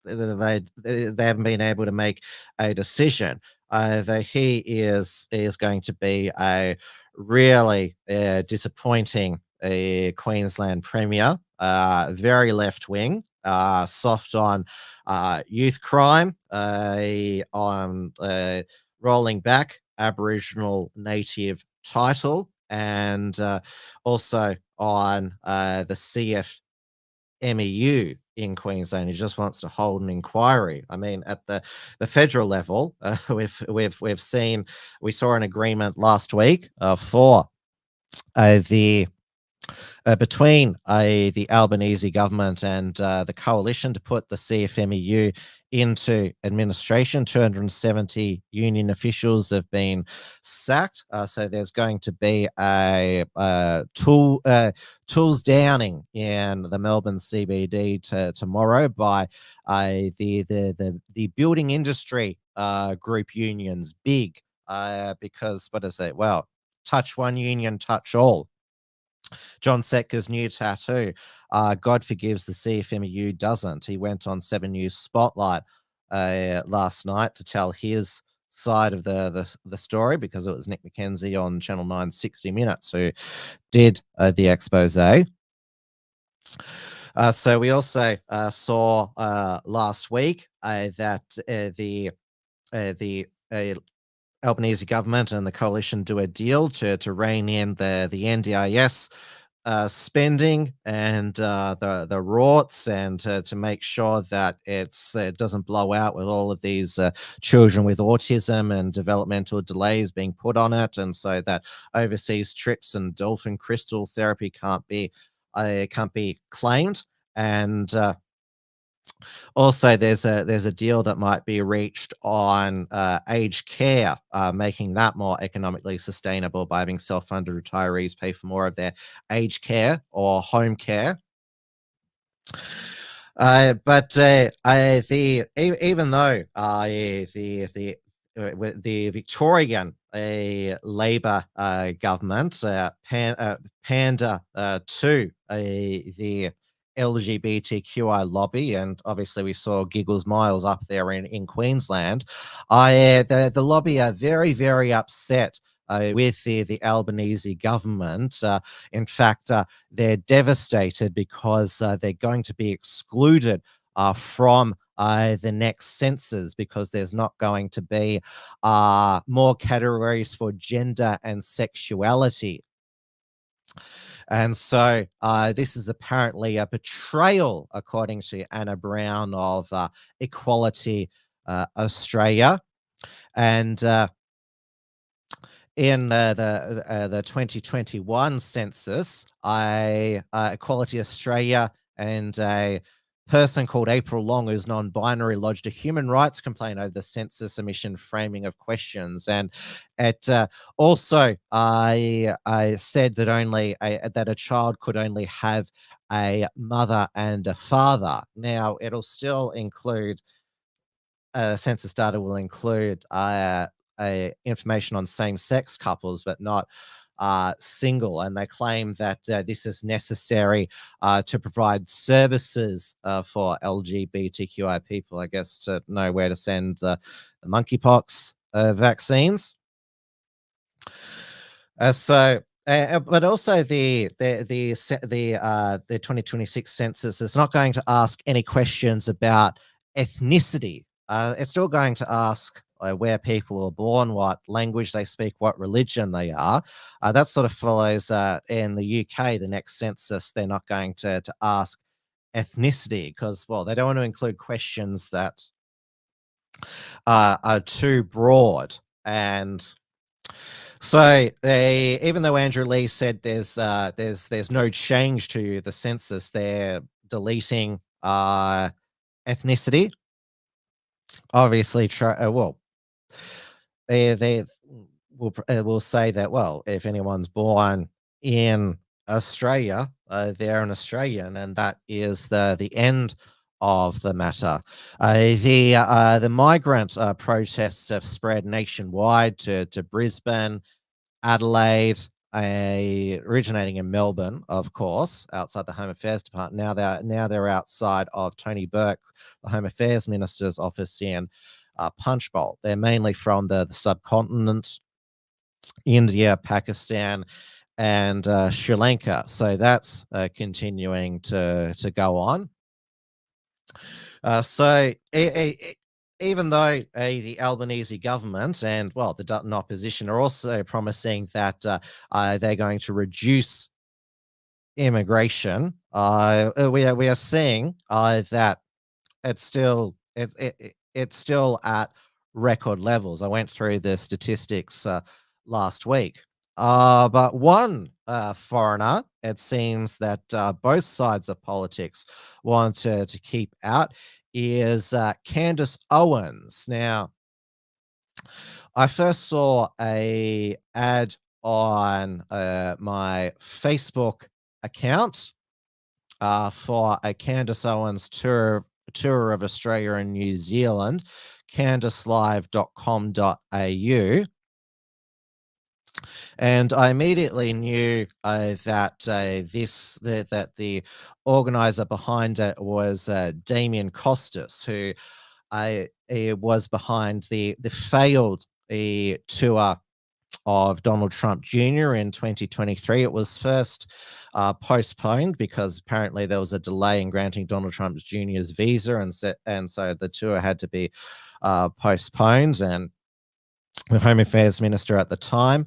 haven't been able to make a decision. That he is going to be a really disappointing Queensland Premier, very left wing, soft on youth crime, on rolling back Aboriginal Native title, and also on the CFMEU in Queensland. He just wants to hold an inquiry. I mean, at the federal level, we saw an agreement last week for the between the Albanese government and the coalition to put the CFMEU into administration. 270 union officials have been sacked. So there's going to be a tools downing in the Melbourne CBD tomorrow by the building industry group unions, big, because what is it? Well, touch one union, touch all. John Setka's new tattoo, God forgives, the CFMEU doesn't. He went on 7 News Spotlight last night to tell his side of the story, because it was Nick McKenzie on Channel 9 60 Minutes who did the expose. So we also saw last week that the Albanese government and the coalition do a deal to rein in the NDIS spending and the rorts, and to make sure that it doesn't blow out with all of these children with autism and developmental delays being put on it, and so that overseas trips and dolphin crystal therapy can't be claimed. And also, there's a deal that might be reached on aged care, making that more economically sustainable by having self-funded retirees pay for more of their aged care or home care. Even though the Victorian Labor government pander to the LGBTQI lobby, and obviously we saw Giggles Miles up there in Queensland, the lobby are very, very upset with the Albanese government. In fact, they're devastated because they're going to be excluded from the next census, because there's not going to be more categories for gender and sexuality. And so this is apparently a betrayal, according to Anna Brown of Equality Australia. And in the 2021 census, Equality Australia and a person called April Long, who's non-binary, lodged a human rights complaint over the census emission framing of questions. And it also I said that only that a child could only have a mother and a father. Now, it'll still include census data will include information on same-sex couples, but not single. And they claim that this is necessary to provide services for LGBTQI people, I guess, to know where to send the monkeypox vaccines. But also the 2026 census is not going to ask any questions about ethnicity. It's still going to ask where people are born, what language they speak, what religion they are. That sort of follows in the UK, the next census. They're not going to ask ethnicity because, well, they don't want to include questions that are too broad. And so even though Andrew Lee said there's no change to the census, they're deleting ethnicity. Obviously, they will say that, well, if anyone's born in Australia, they're an Australian, and that is the end of the matter. The migrant protests have spread nationwide to Brisbane, Adelaide, originating in Melbourne, of course, outside the Home Affairs Department. Now they're outside of Tony Burke, the Home Affairs Minister's office in Punchbowl. They're mainly from the subcontinent, India, Pakistan, and Sri Lanka. So that's continuing to go on. Even though the Albanese government and, well, the Dutton opposition are also promising that they're going to reduce immigration, we are seeing that it's still at record levels. I went through the statistics last week, but one foreigner, it seems that both sides of politics want to keep out, is Candace Owens. Now, I first saw a ad on my Facebook account for a Candace Owens tour of Australia and New Zealand, candacelive.com.au. And I immediately knew that the organizer behind it was Damien Costas, who was behind the failed tour of Donald Trump Jr. in 2023. It was first postponed because apparently there was a delay in granting Donald Trump Jr.'s visa, and so the tour had to be postponed. And the Home Affairs Minister at the time,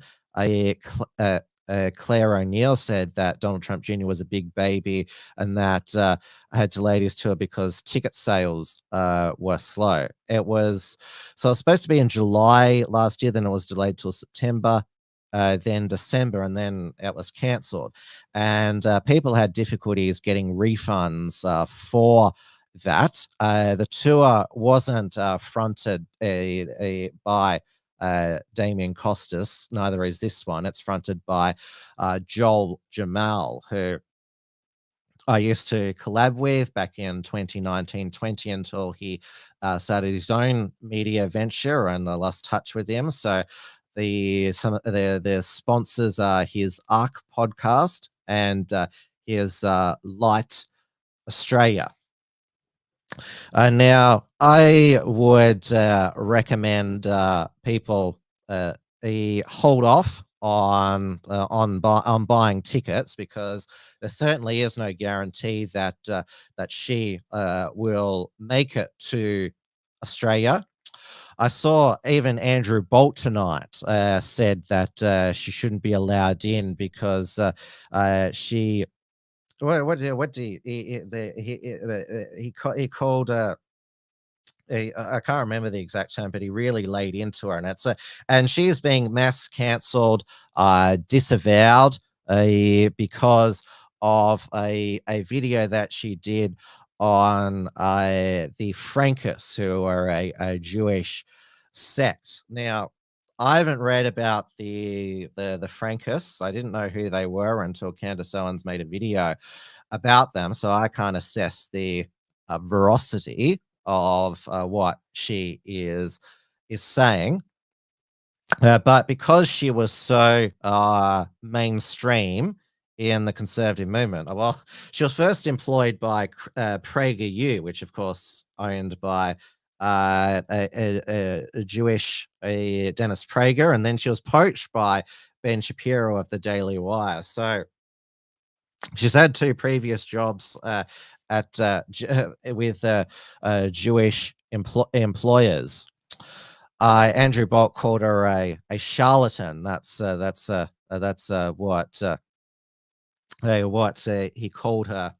Claire O'Neill, said that Donald Trump Jr. was a big baby and that had delayed his tour because ticket sales were slow. It was supposed to be in July last year, then it was delayed till September, then December, and then it was cancelled. And people had difficulties getting refunds for that. The tour wasn't fronted by Damien Costas, neither is this one. It's fronted by Joel Jamal, who I used to collab with back in 2019-20 until he started his own media venture, and I lost touch with him. So some of the sponsors are his ARC podcast and his Light Australia. Now, I would recommend people hold off on buying tickets, because there certainly is no guarantee that she will make it to Australia. I saw even Andrew Bolt tonight said that she shouldn't be allowed in because she. What he called I can't remember the exact term, but he really laid into her, and she is being mass cancelled, disavowed because of a video that she did on the Frankists, who are a Jewish sect. Now, I haven't read about the Frankists. I didn't know who they were until Candace Owens made a video about them, so I can't assess the veracity of what she is saying. But because she was so mainstream in the conservative movement, well, she was first employed by PragerU, which of course owned by a Jewish Dennis Prager, and then she was poached by Ben Shapiro of the Daily Wire. So she's had two previous jobs with Jewish employers. Andrew Bolt called her a charlatan. That's what he called her.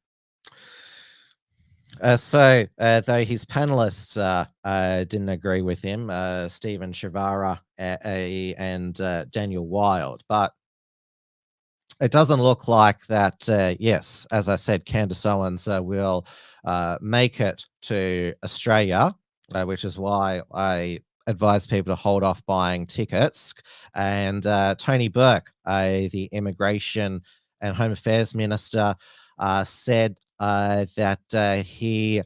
So though his panelists didn't agree with him, Stephen Shavara and Daniel Wild, but it doesn't look like that. Yes, as I said, Candace Owens will make it to Australia, which is why I advise people to hold off buying tickets. And Tony Burke, the Immigration and Home Affairs Minister, said that he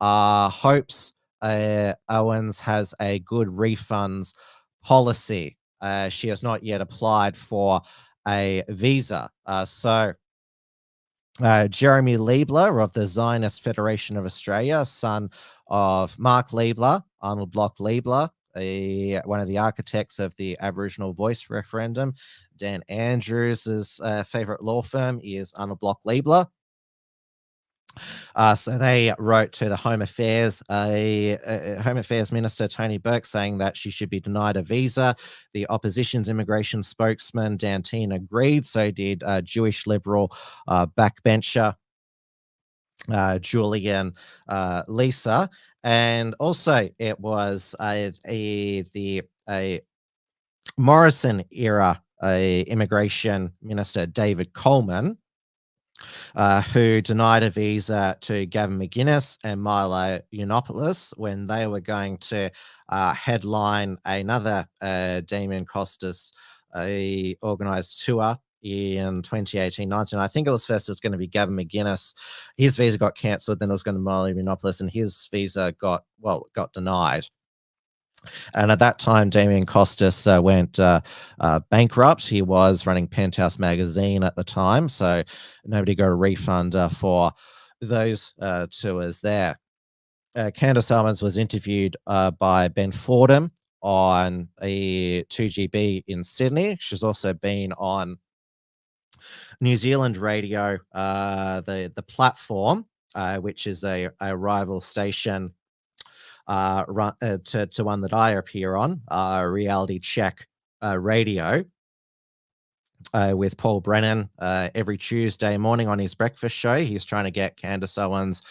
hopes Owens has a good refunds policy. She has not yet applied for a visa. So Jeremy Liebler of the Zionist Federation of Australia, son of Mark Liebler, Arnold Bloch Liebler, one of the architects of the Aboriginal Voice referendum. Dan Andrews' favorite law firm is Arnold Bloch Liebler. So they wrote to the Home Affairs Minister, Tony Burke, saying that she should be denied a visa. The opposition's immigration spokesman, Dantine, agreed. So did Jewish Liberal backbencher Julian Lisa. And also it was a Morrison era Immigration Minister David Coleman, who denied a visa to Gavin McInnes and Milo Yiannopoulos when they were going to headline another Damien Costas organised tour in 2018-19. I think it was first going to be Gavin McInnes. His visa got cancelled, then it was going to be Milo Yiannopoulos, and his visa got denied. And at that time, Damien Costas went bankrupt. He was running Penthouse magazine at the time, so nobody got a refund for those tours there. Candace Owens was interviewed by Ben Fordham on a 2GB in Sydney. She's also been on New Zealand radio, the Platform, which is a rival station to one that I appear on, Reality Check Radio, with Paul Brennan every Tuesday morning on his breakfast show. He's trying to get Candace Owens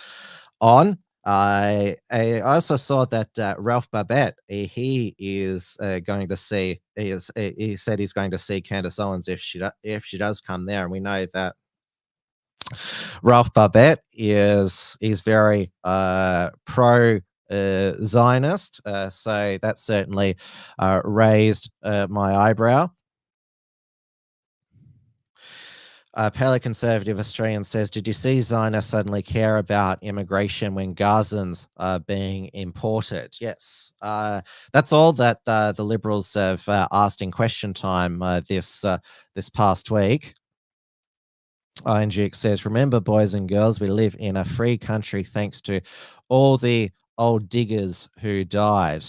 on. I also saw that Ralph Babette, he is going to see. He said he's going to see Candace Owens if she does come there, and we know that Ralph Babette is very pro Zionist, so that certainly raised my eyebrow. Paleoconservative Australian says, did you see Zionists suddenly care about immigration when Gazans are being imported? Yes. That's all that the Liberals have asked in question time this past week. INGX says, remember, boys and girls, we live in a free country thanks to all the old diggers who died.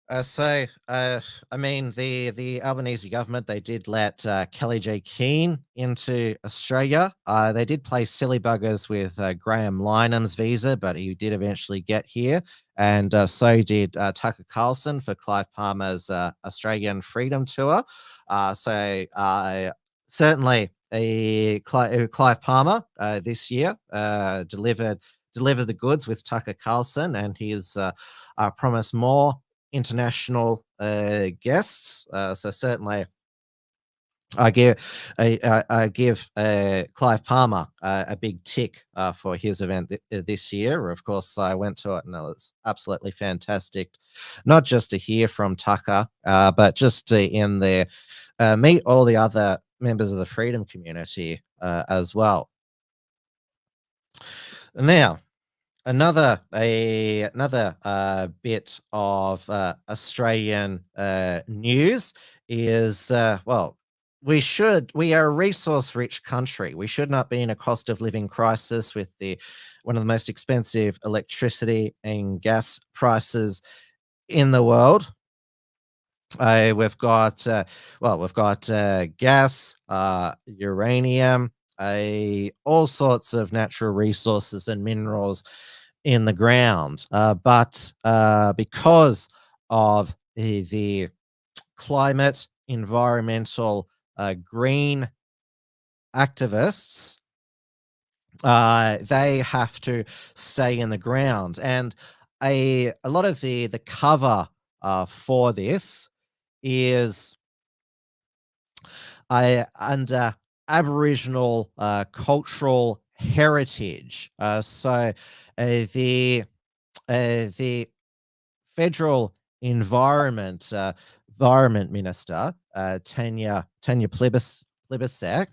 I mean, the Albanese government, they did let Kelly J. Keane into Australia. They did play silly buggers with Graham Lynham's visa, but he did eventually get here. And so did Tucker Carlson for Clive Palmer's Australian Freedom Tour. Certainly Clive Palmer this year delivered the goods with Tucker Carlson, and he's promised more international guests. So certainly I give Clive Palmer a big tick for his event this year. Of course, I went to it and it was absolutely fantastic, not just to hear from Tucker, but just to in there meet all the other members of the freedom community as well. Now, another bit of Australian news is we are a resource-rich country. We should not be in a cost of living crisis with one of the most expensive electricity and gas prices in the world. We've got gas, uranium, all sorts of natural resources and minerals in the ground, but because of the climate, environmental, green activists, they have to stay in the ground, and a lot of the cover for this is under Aboriginal cultural heritage. So the federal environment minister Tanya Plibersek,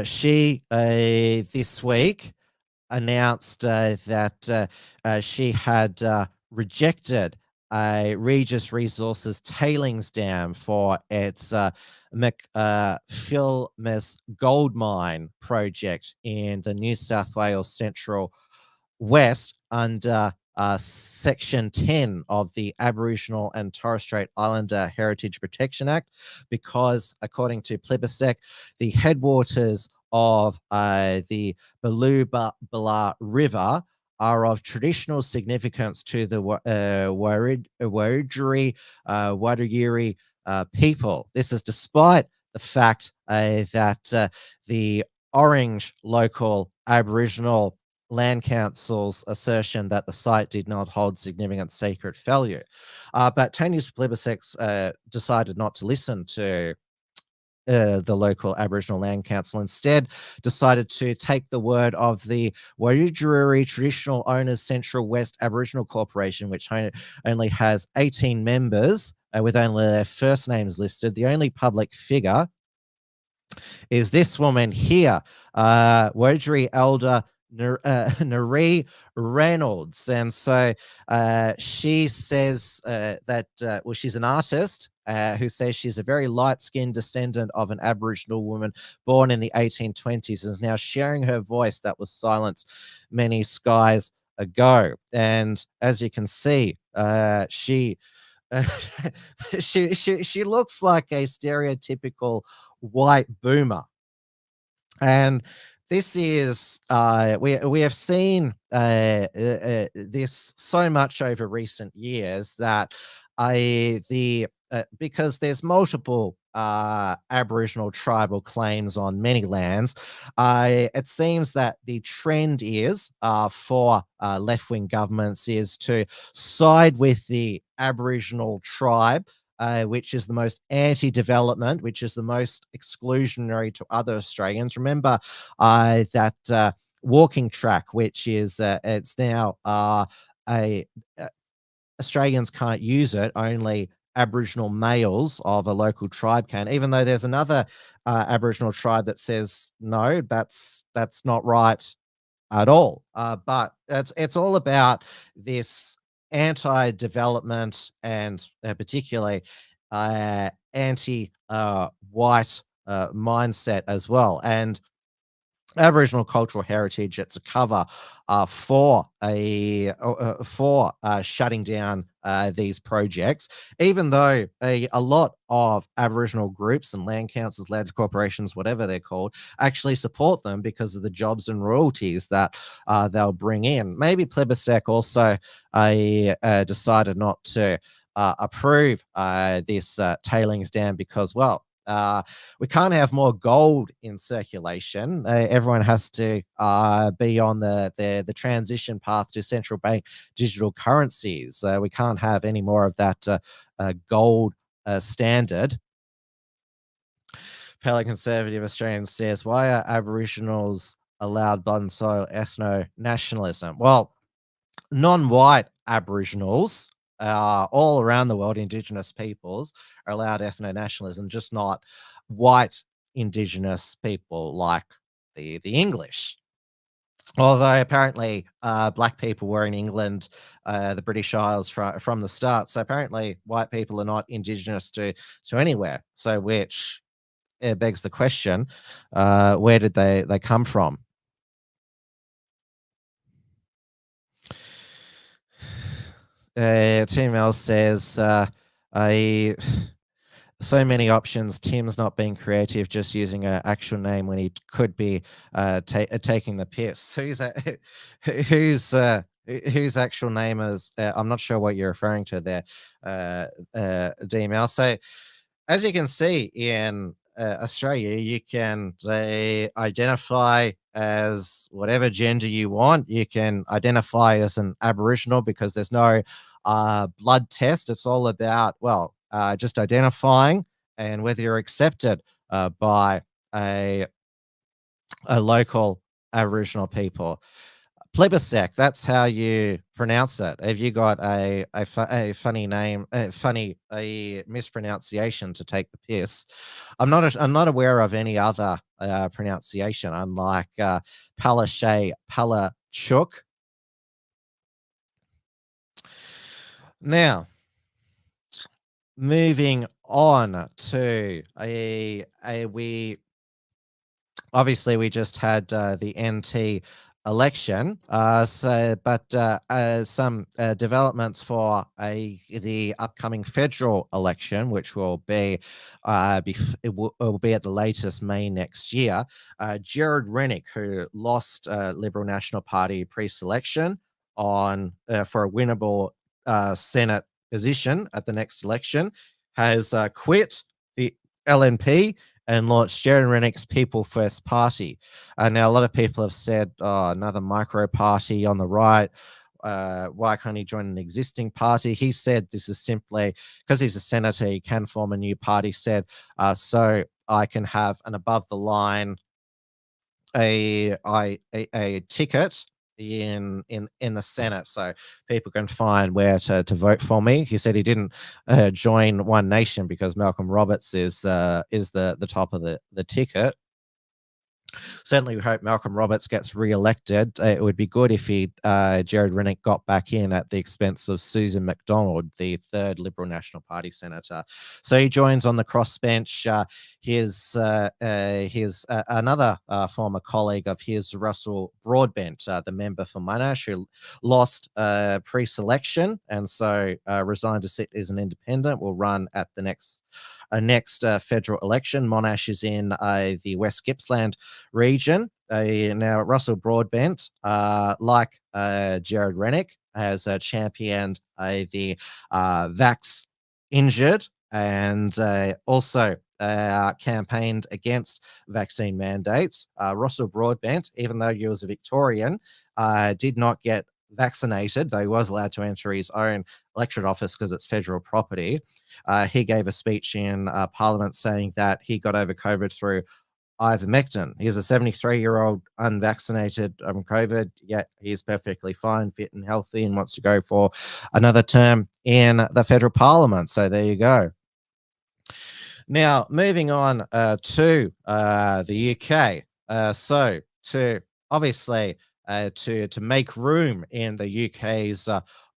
she this week announced that she had rejected a Regis Resources tailings dam for its McPhilmis gold mine project in the New South Wales Central West under Section 10 of the Aboriginal and Torres Strait Islander Heritage Protection Act, because according to Plibersek, the headwaters of the Balubala River are of traditional significance to the Wiradjuri people. This is despite the fact that the Orange local Aboriginal Land Council's assertion that the site did not hold significant secret value. But Tony Plibersek decided not to listen to the local Aboriginal Land Council, instead decided to take the word of the Wiradjuri Traditional Owners Central West Aboriginal Corporation, which only has 18 members with only their first names listed. The only public figure is this woman here, Wiradjuri Elder Naree Reynolds. And so she says that, well, she's an artist who says she's a very light-skinned descendant of an Aboriginal woman born in the 1820s and is now sharing her voice that was silenced many skies ago. And as you can see, she looks like a stereotypical white boomer. And this is we have seen this so much over recent years that because there's multiple Aboriginal tribal claims on many lands, it seems that the trend is for left-wing governments is to side with the Aboriginal tribe, which is the most anti-development, which is the most exclusionary to other Australians. Remember that walking track, which is it's now Australians can't use it, only Aboriginal males of a local tribe can, even though there's another Aboriginal tribe that says, no, that's not right at all. But it's all about this anti-development and particularly anti-white mindset as well. And Aboriginal cultural heritage, it's a cover for shutting down these projects, even though a lot of Aboriginal groups and land councils, land corporations, whatever they're called, actually support them because of the jobs and royalties that they'll bring in. Maybe Plibersek also decided not to approve this tailings dam because, well, we can't have more gold in circulation. Everyone has to be on the transition path to central bank digital currencies. We can't have any more of that gold standard. Paleoconservative Australian says, why are Aboriginals allowed blood and soil ethno-nationalism? Well, non-white Aboriginals all around the world, Indigenous peoples are allowed ethno-nationalism, just not white Indigenous people like the English. Although apparently black people were in England, the British Isles from the start. So apparently white people are not Indigenous to anywhere. So which begs the question, where did they come from? Tim L says, so many options. Tim's not being creative, just using an actual name when he could be taking the piss. Whose actual name is? I'm not sure what you're referring to there, DML. So, as you can see in Australia, you can identify as whatever gender you want. You can identify as an Aboriginal because there's no blood test. It's all about, well, just identifying and whether you're accepted by a local Aboriginal people. Plibersek, that's how you pronounce it. Have you got a funny name, a mispronunciation to take the piss? I'm not aware of any other pronunciation, unlike Palaszczuk, Palachuk. Now, moving on to we just had the NT election, some developments for the upcoming federal election, which will be at the latest May next year. Jared Rennick, who lost Liberal National Party pre-selection for a winnable Senate position at the next election, has quit the LNP and launched Jared Rennick's People First Party. Now, a lot of people have said, oh, another micro party on the right. Why can't he join an existing party? He said this is simply because he's a senator, he can form a new party, said, so I can have an above the line a ticket in the Senate, so people can find where to vote for me. He said he didn't join One Nation because Malcolm Roberts is the top of the ticket. Certainly, we hope Malcolm Roberts gets re-elected. It would be good if Jared Rennick got back in at the expense of Susan McDonald, the third Liberal National Party senator. So he joins on the crossbench. Here's another former colleague of his, Russell Broadbent, the member for Monash, who lost pre-selection and so resigned to sit as an independent, will run at the next federal election. Monash is in the West Gippsland region. Now, Russell Broadbent, like Jared Rennick, has championed the vax injured and also campaigned against vaccine mandates. Russell Broadbent, even though he was a Victorian, did not get vaccinated, though he was allowed to enter his own electorate office because it's federal property. He gave a speech in Parliament saying that he got over COVID through ivermectin. He's a 73-year-old unvaccinated COVID, yet he's perfectly fine, fit and healthy, and wants to go for another term in the federal Parliament. So there you go. Now, moving on to the UK. So to obviously to make room in the UK's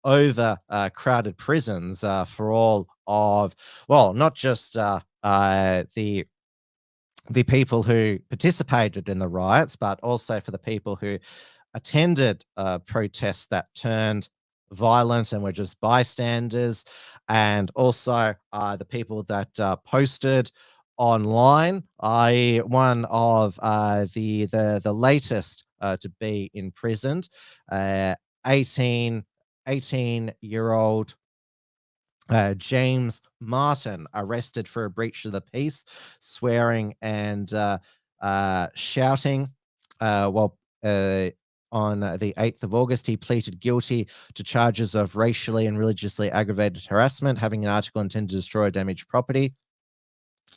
overcrowded prisons for all of, well, not just the people who participated in the riots, but also for the people who attended protests that turned violent and were just bystanders, and also the people that posted online. One of the latest to be imprisoned, 18-year-old James Martin, arrested for a breach of the peace, swearing and shouting. On the 8th of August, he pleaded guilty to charges of racially and religiously aggravated harassment, having an article intended to destroy or damage property,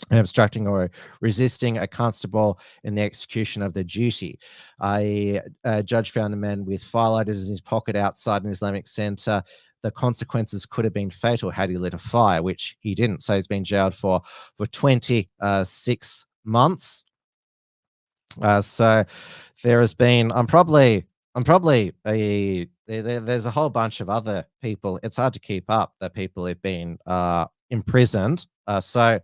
and obstructing or resisting a constable in the execution of their duty. A judge found a man with firelighters in his pocket outside an Islamic center. The consequences could have been fatal had he lit a fire, which he didn't. So he's been jailed for 26 months. So there has been, there's a whole bunch of other people. It's hard to keep up that people have been imprisoned. So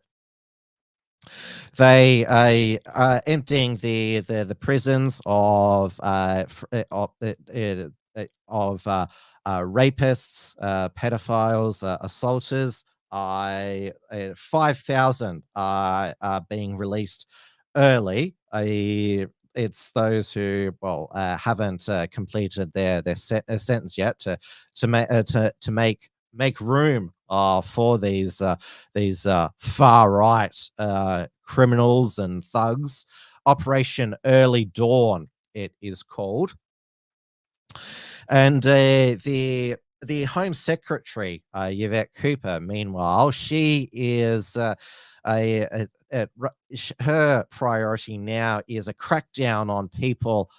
they are emptying the prisons of rapists, pedophiles, assaulters. 5,000 are being released early. It's those who haven't completed their sentence yet to make room for these far right criminals and thugs. Operation Early Dawn, it is called. And the Home Secretary, Yvette Cooper, meanwhile, she is her priority now is a crackdown on people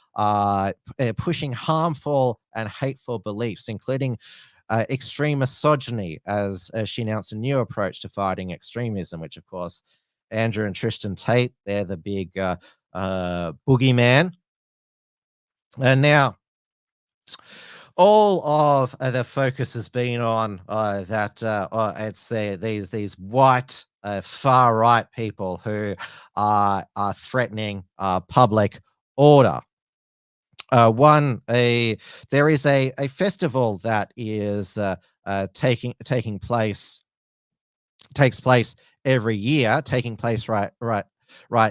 pushing harmful and hateful beliefs, including extreme misogyny, as she announced a new approach to fighting extremism, which, of course, Andrew and Tristan Tate, they're the big boogeyman. And now, all of the focus has been on it's these white far right people who are threatening public order. There is a festival that is takes place every year, taking place right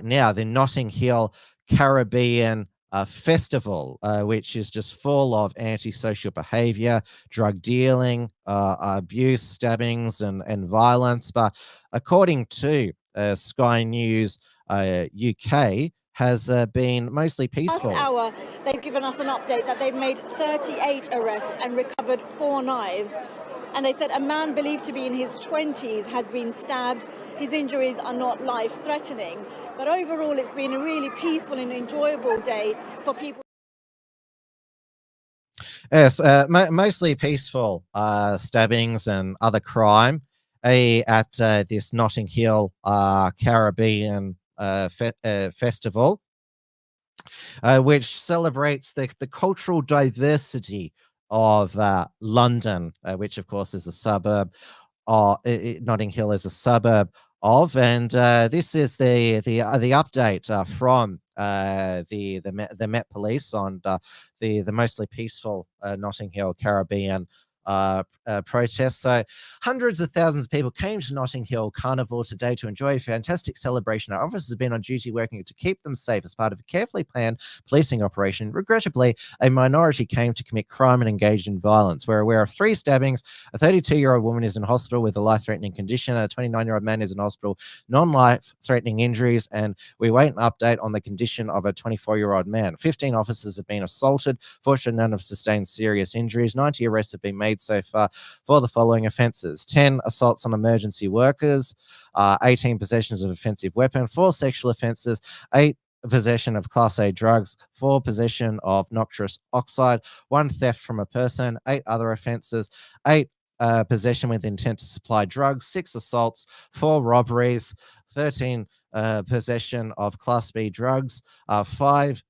now, the Notting Hill Caribbean Festival, which is just full of antisocial behavior, drug dealing, abuse, stabbings, and violence. But according to Sky News UK has been mostly peaceful. Last hour, they've given us an update that they've made 38 arrests and recovered 4 knives. And they said a man believed to be in his 20s has been stabbed. His injuries are not life-threatening. But overall, it's been a really peaceful and enjoyable day for people. Yes, mostly peaceful stabbings and other crime at this Notting Hill Caribbean festival, which celebrates the cultural diversity of London, which of course is a suburb. Notting Hill is a suburb of, and this is the update from the Met Police on the mostly peaceful Notting Hill Caribbean protests. So hundreds of thousands of people came to Notting Hill Carnival today to enjoy a fantastic celebration. Our officers have been on duty working to keep them safe as part of a carefully planned policing operation. Regrettably, a minority came to commit crime and engaged in violence. We're aware of 3 stabbings. A 32-year-old woman is in hospital with a life-threatening condition. A 29-year-old man is in hospital, non-life-threatening injuries, and we wait an update on the condition of a 24-year-old man. 15 officers have been assaulted. Fortunately, none have sustained serious injuries. 90 arrests have been made so far for the following offences: 10 assaults on emergency workers, 18 possessions of offensive weapon, 4 sexual offences, 8 possession of Class A drugs, 4 possession of noxious oxide, 1 theft from a person, 8 other offences, 8 possession with intent to supply drugs, 6 assaults, 4 robberies, 13 possession of Class B drugs, 5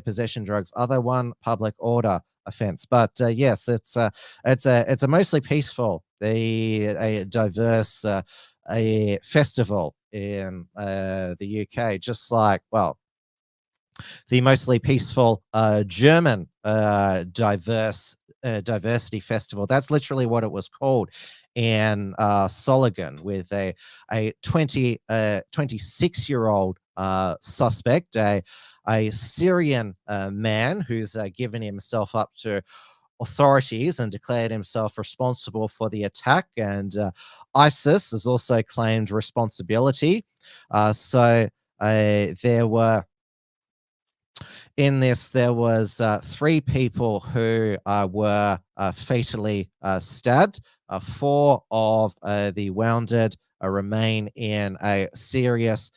possession drugs, other 1 public order offense. But yes, it's a mostly peaceful, a diverse a festival in the UK, just like, well, the mostly peaceful German diversity festival. That's literally what it was called in Soligen, with a 26-year-old suspect, a Syrian man who's given himself up to authorities and declared himself responsible for the attack, and ISIS has also claimed responsibility. So there were, in this, there was 3 people who were fatally stabbed. 4 of the wounded remain in a serious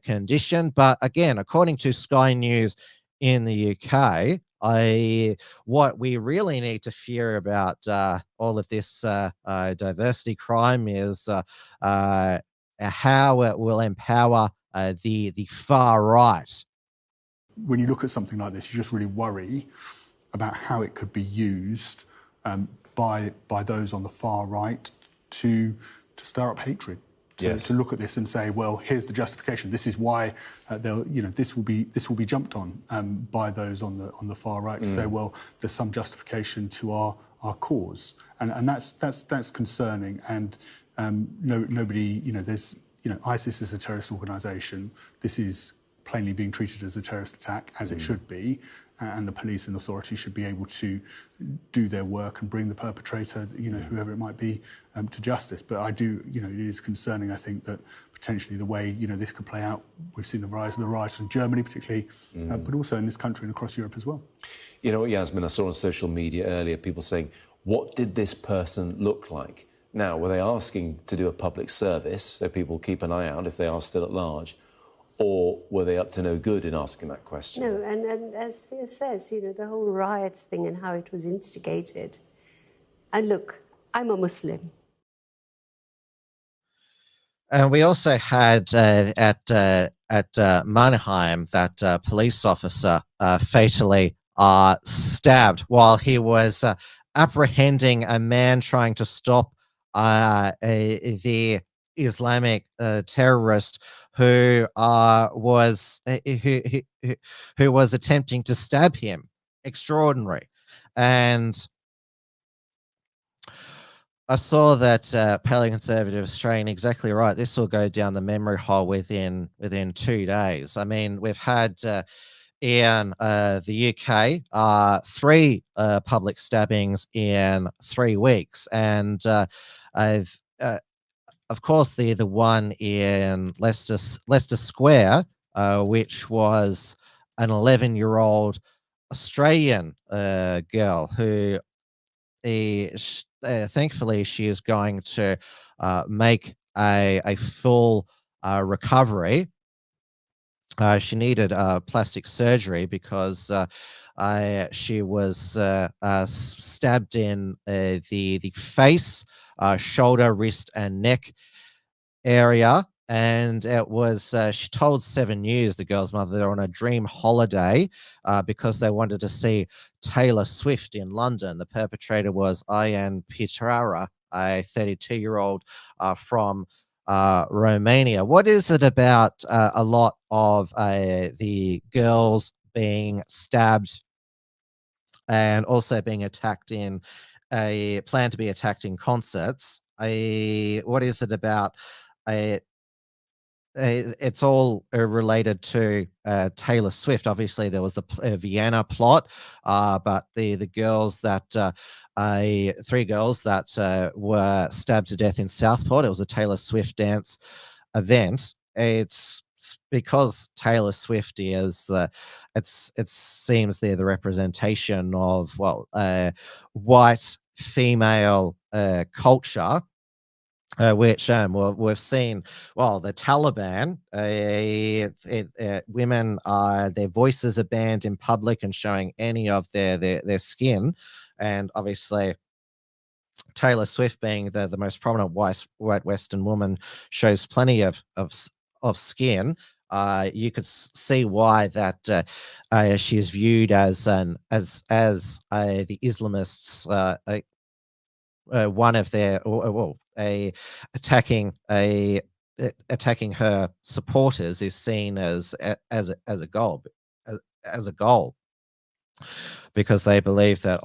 condition. But again, according to Sky News in the UK, what we really need to fear about all of this diversity crime is how it will empower the far right. When you look at something like this, you just really worry about how it could be used by those on the far right to stir up hatred. To look at this and say, well, here's the justification. This is why this will be jumped on by those on the far right. To say, well, there's some justification to our cause, and that's concerning. And nobody, there's ISIS is a terrorist organisation. This is plainly being treated as a terrorist attack, as it should be, and the police and authorities should be able to do their work and bring the perpetrator, whoever it might be, to justice. But I do, it is concerning, I think, that potentially the way, this could play out. We've seen the rise of the riots in Germany particularly, but also in this country and across Europe as well. You know what, Yasmin, I saw on social media earlier people saying, what did this person look like? Now, were they asking to do a public service, so people keep an eye out if they are still at large? Or were they up to no good in asking that question? No, and as Theo says, the whole riots thing and how it was instigated. And look, I'm a Muslim. And we also had at Mannheim that police officer fatally stabbed while he was apprehending a man trying to stop the Islamic terrorist who was attempting to stab him. Extraordinary. And I saw that Paleoconservative Australian, exactly right. This will go down the memory hole within 2 days. I mean, we've had in the UK 3 public stabbings in 3 weeks, and of course, the one in Leicester Square, which was an 11-year-old Australian girl who, thankfully, she is going to make a full recovery. She needed plastic surgery because she was stabbed in the face, shoulder, wrist, and neck area. And it was, she told 7 News, the girl's mother, they're on a dream holiday because they wanted to see Taylor Swift in London. The perpetrator was Ian Pitrara, a 32-year-old from Romania. What is it about a lot of the girls being stabbed and also being attacked in plan to be attacked in concerts? What is it about it's all related to Taylor Swift? Obviously, there was the Vienna plot, but the girls that 3 girls that were stabbed to death in Southport. It was a Taylor Swift dance event. It's because Taylor Swift is it seems they're the representation of white female culture. Which we've seen, the Taliban, women their voices are banned in public and showing any of their skin, and obviously Taylor Swift, being the most prominent white Western woman, shows plenty of skin. You could see why that she is viewed as the Islamists. One of their attacking her supporters is seen as a goal, because they believe that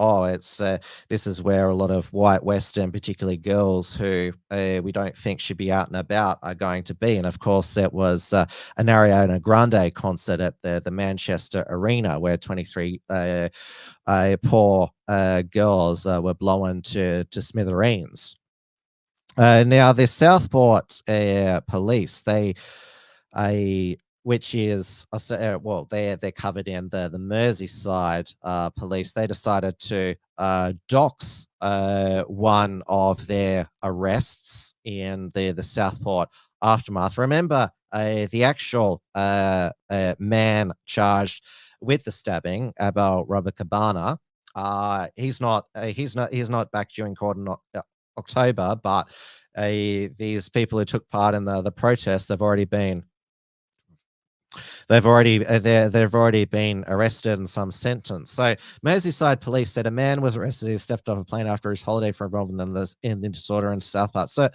this is where a lot of white Western, particularly girls who we don't think should be out and about, are going to be. And of course, it was an Ariana Grande concert at the Manchester Arena, where 23 poor girls were blown to smithereens. Now, the Southport police, which is they're covered in the Merseyside police. They decided to dox one of their arrests in the Southport aftermath. Remember, the actual man charged with the stabbing, Abel Cabana, he's not back during court in October, but these people who took part in the protests, they've already been arrested and some sentenced. So Merseyside police said a man was arrested who stepped off a plane after his holiday for involvement in the disorder in Southport. So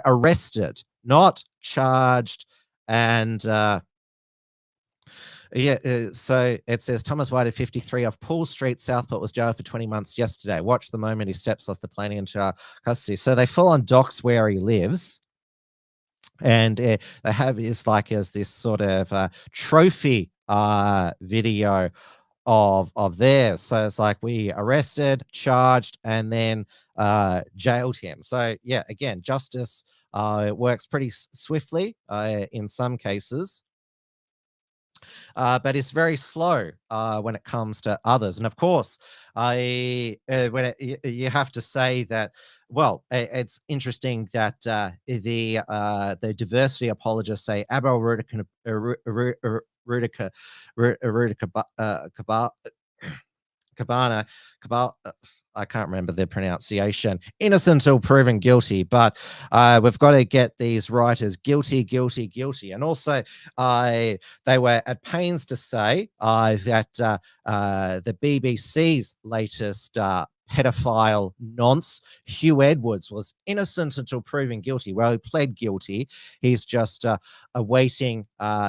arrested, not charged. And so it says Thomas White, at 53, of Poole Street, Southport, was jailed for 20 months yesterday. Watch the moment he steps off the plane into our custody. So they full on dox where he lives. And they have is like as this sort of trophy video of theirs. So it's like, we arrested, charged, and then jailed him. So yeah, again, justice it works pretty swiftly in some cases. But it's very slow when it comes to others. And of course, you have to say that, it's interesting that the diversity apologists say Abel Cabana, I can't remember the pronunciation, innocent until proven guilty, but we've got to get these writers guilty. And also, they were at pains to say that the BBC's latest pedophile nonce, Hugh Edwards, was innocent until proven guilty. Well, he pled guilty. He's just awaiting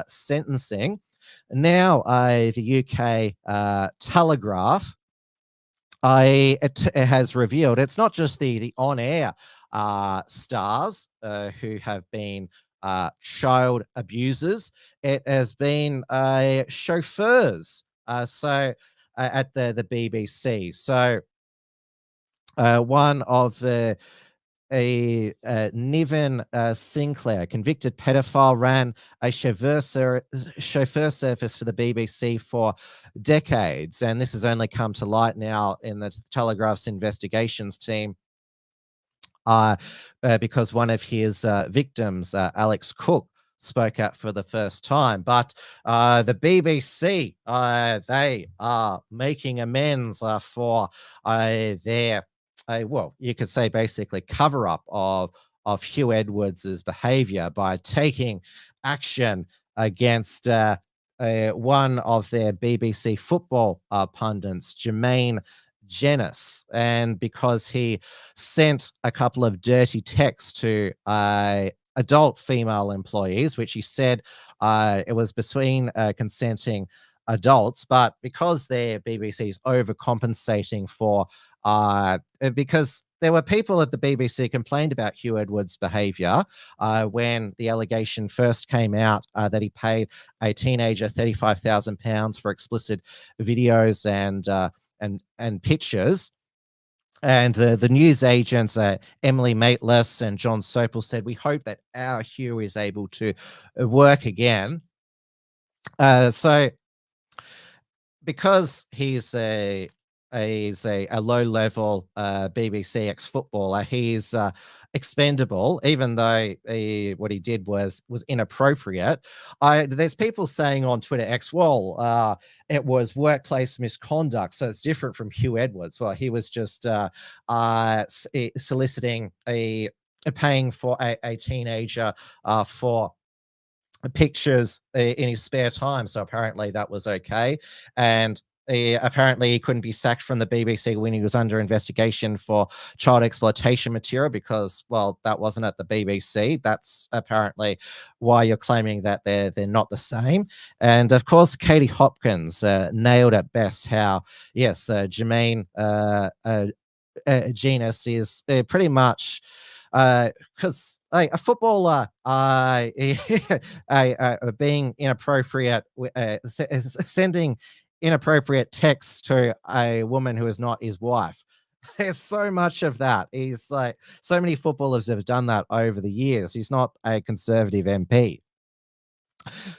sentencing. Now, the UK Telegraph, it has revealed it's not just the on-air stars who have been child abusers. It has been chauffeurs at the BBC. So one of the Niven Sinclair, convicted pedophile, ran a chauffeur service for the BBC for decades, and this has only come to light now in the Telegraph's investigations team because one of his victims, Alex Cook, spoke out for the first time. But the BBC, they are making amends for their, well, you could say basically cover-up of Hugh Edwards's behaviour by taking action against one of their BBC football pundits, Jermaine Jenis, and because he sent a couple of dirty texts to adult female employees, which he said it was between consenting adults, but because their BBC's overcompensating for because there were people at the BBC complained about Hugh Edwards' behaviour when the allegation first came out that he paid a teenager £35,000 for explicit videos and pictures. And the news agents, Emily Maitlis and John Sopel, said, "We hope that our Hugh is able to work again." So because he's a low-level BBC ex-footballer, he's expendable, even though what he did was inappropriate. There's people saying on Twitter X, well, it was workplace misconduct, so it's different from Hugh Edwards. Well, he was just soliciting paying for a teenager for pictures in his spare time, so apparently that was okay. And apparently he couldn't be sacked from the BBC when he was under investigation for child exploitation material because, well, that wasn't at the BBC. That's apparently why you're claiming that they're not the same. And of course, Katie Hopkins nailed at best how, yes, Jermaine Jenis is pretty much because a footballer being inappropriate, sending inappropriate texts to a woman who is not his wife. There's so much of that. He's like, so many footballers have done that over the years. He's not a Conservative MP.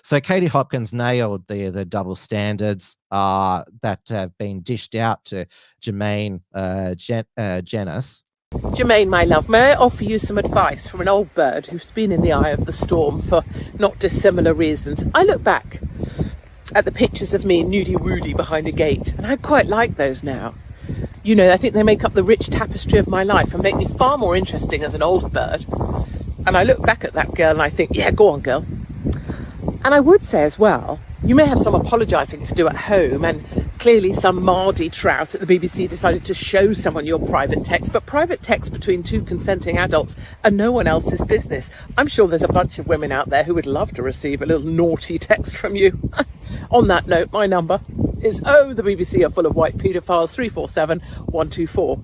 So Katie Hopkins nailed the double standards that have been dished out to Jermaine Jenis. Jermaine, my love, may I offer you some advice from an old bird who's been in the eye of the storm for not dissimilar reasons? I look back at the pictures of me nudie-woody behind a gate, and I quite like those now. You know, I think they make up the rich tapestry of my life and make me far more interesting as an older bird. And I look back at that girl and I think, yeah, go on, girl. And I would say as well, you may have some apologising to do at home, and clearly some Mardy trout at the BBC decided to show someone your private text, but private text between two consenting adults are no one else's business. I'm sure there's a bunch of women out there who would love to receive a little naughty text from you. On that note, my number is, oh, the BBC are full of white paedophiles, 347 124.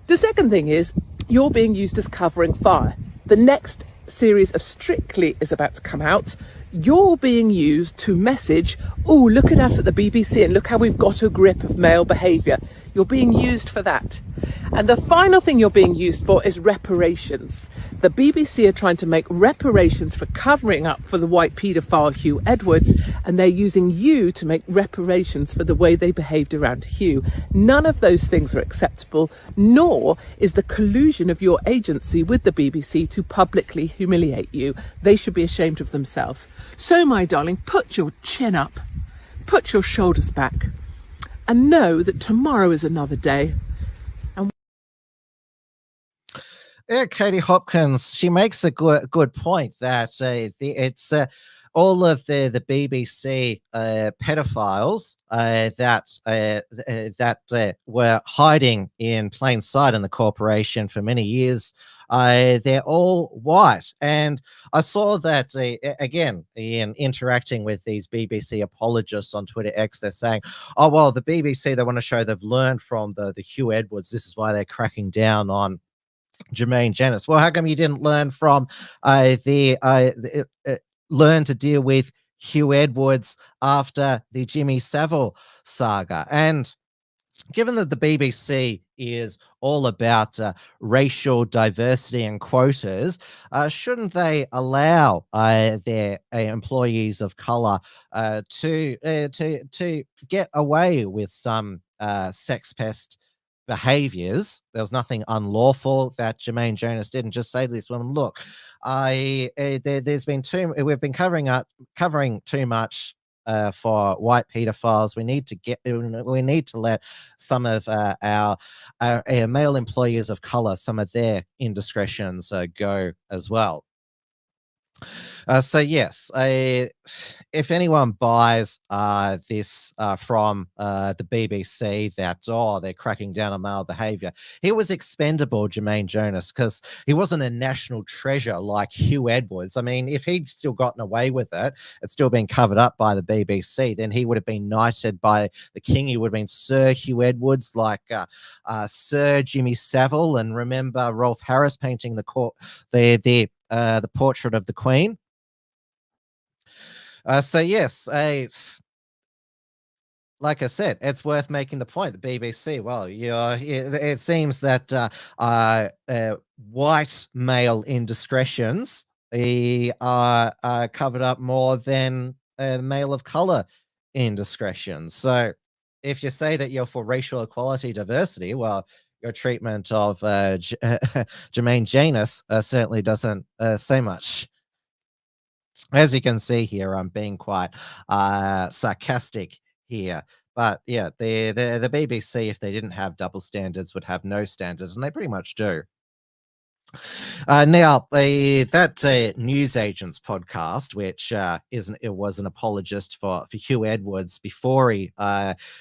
The second thing is, you're being used as covering fire. The next series of Strictly is about to come out. You're being used to message, oh, look at us at the BBC and look how we've got a grip of male behaviour. You're being used for that. And the final thing you're being used for is reparations. The BBC are trying to make reparations for covering up for the white paedophile Hugh Edwards, and they're using you to make reparations for the way they behaved around Hugh. None of those things are acceptable, nor is the collusion of your agency with the BBC to publicly humiliate you. They should be ashamed of themselves. So, my darling, put your chin up, put your shoulders back, and know that tomorrow is another day. Yeah, Katie Hopkins, she makes a good point that it's all of the BBC pedophiles that were hiding in plain sight in the corporation for many years. They're all white. And I saw that, again, in interacting with these BBC apologists on Twitter X, they're saying, oh, well, the BBC, they want to show they've learned from the Hugh Edwards. This is why they're cracking down on Jermaine Jenis. Well, how come you didn't learn from learn to deal with Hugh Edwards after the Jimmy Savile saga? And given that the BBC is all about racial diversity and quotas, shouldn't they allow their employees of color to get away with some sex pest behaviors? There was nothing unlawful that Jermaine Jonas didn't just say to this woman, look, there's been we've been covering too much for white pedophiles. We need to let some of our male employees of color, some of their indiscretions go as well. So yes, if anyone buys this from the BBC that they're cracking down on male behaviour, he was expendable, Jermaine Jonas, because he wasn't a national treasure like Hugh Edwards. I mean, if he'd still gotten away with it, it's still been covered up by the BBC, then he would have been knighted by the King. He would have been Sir Hugh Edwards, like Sir Jimmy Savile. And remember Rolf Harris painting the portrait of the Queen. So yes, like I said, it's worth making the point. The BBC, well, it seems that white male indiscretions are covered up more than male of color indiscretions. So if you say that you're for racial equality, diversity, well, your treatment of Jermaine Jonas certainly doesn't say much. As you can see here, I'm being quite sarcastic here. But yeah, the BBC, if they didn't have double standards, would have no standards, and they pretty much do. Now, that News Agents podcast, which was an apologist for Hugh Edwards before he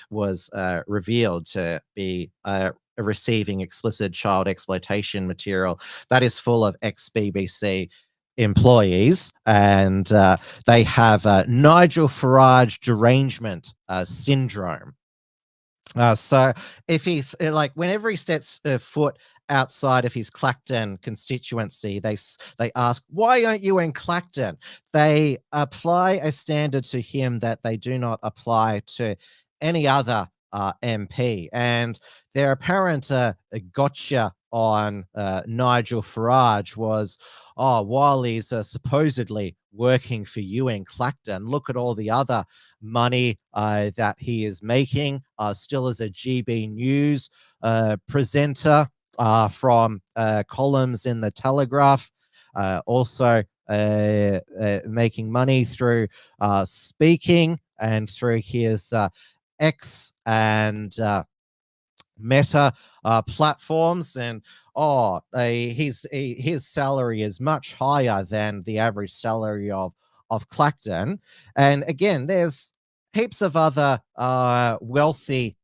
was revealed to be receiving explicit child exploitation material, that is full of ex-BBC employees, and they have Nigel Farage derangement syndrome. So if he's whenever he steps foot outside of his Clacton constituency, they ask, why aren't you in Clacton? They apply a standard to him that they do not apply to any other MP. And their apparent gotcha on Nigel Farage was, while he's supposedly working for you in Clacton, look at all the other money that he is making, still as a GB News presenter from columns in the Telegraph, also making money through speaking and through his X and Meta platforms, and his salary is much higher than the average salary of Clacton. And again, there's heaps of other wealthy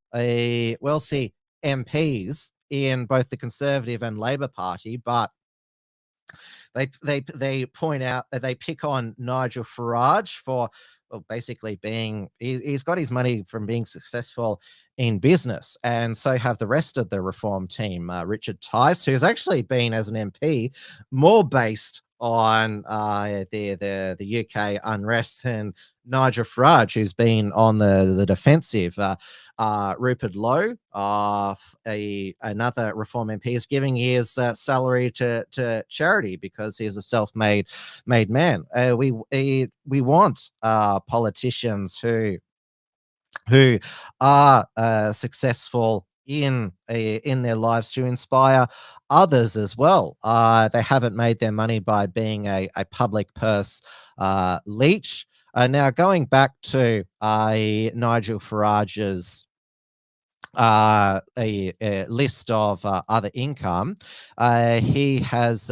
MPs in both the Conservative and Labor Party, but they point out that they pick on Nigel Farage for, well, basically being, he's got his money from being successful in business, and so have the rest of the Reform team. Richard Tice, who's actually been, as an MP, more based on the UK unrest than Nigel Farage, who's been on the defensive. Rupert Lowe, another Reform MP, is giving his salary to charity because he's a self-made man. We want politicians who are successful in their lives to inspire others as well. They haven't made their money by being a public purse leech. Now, going back to Nigel Farage's a list of other income, he has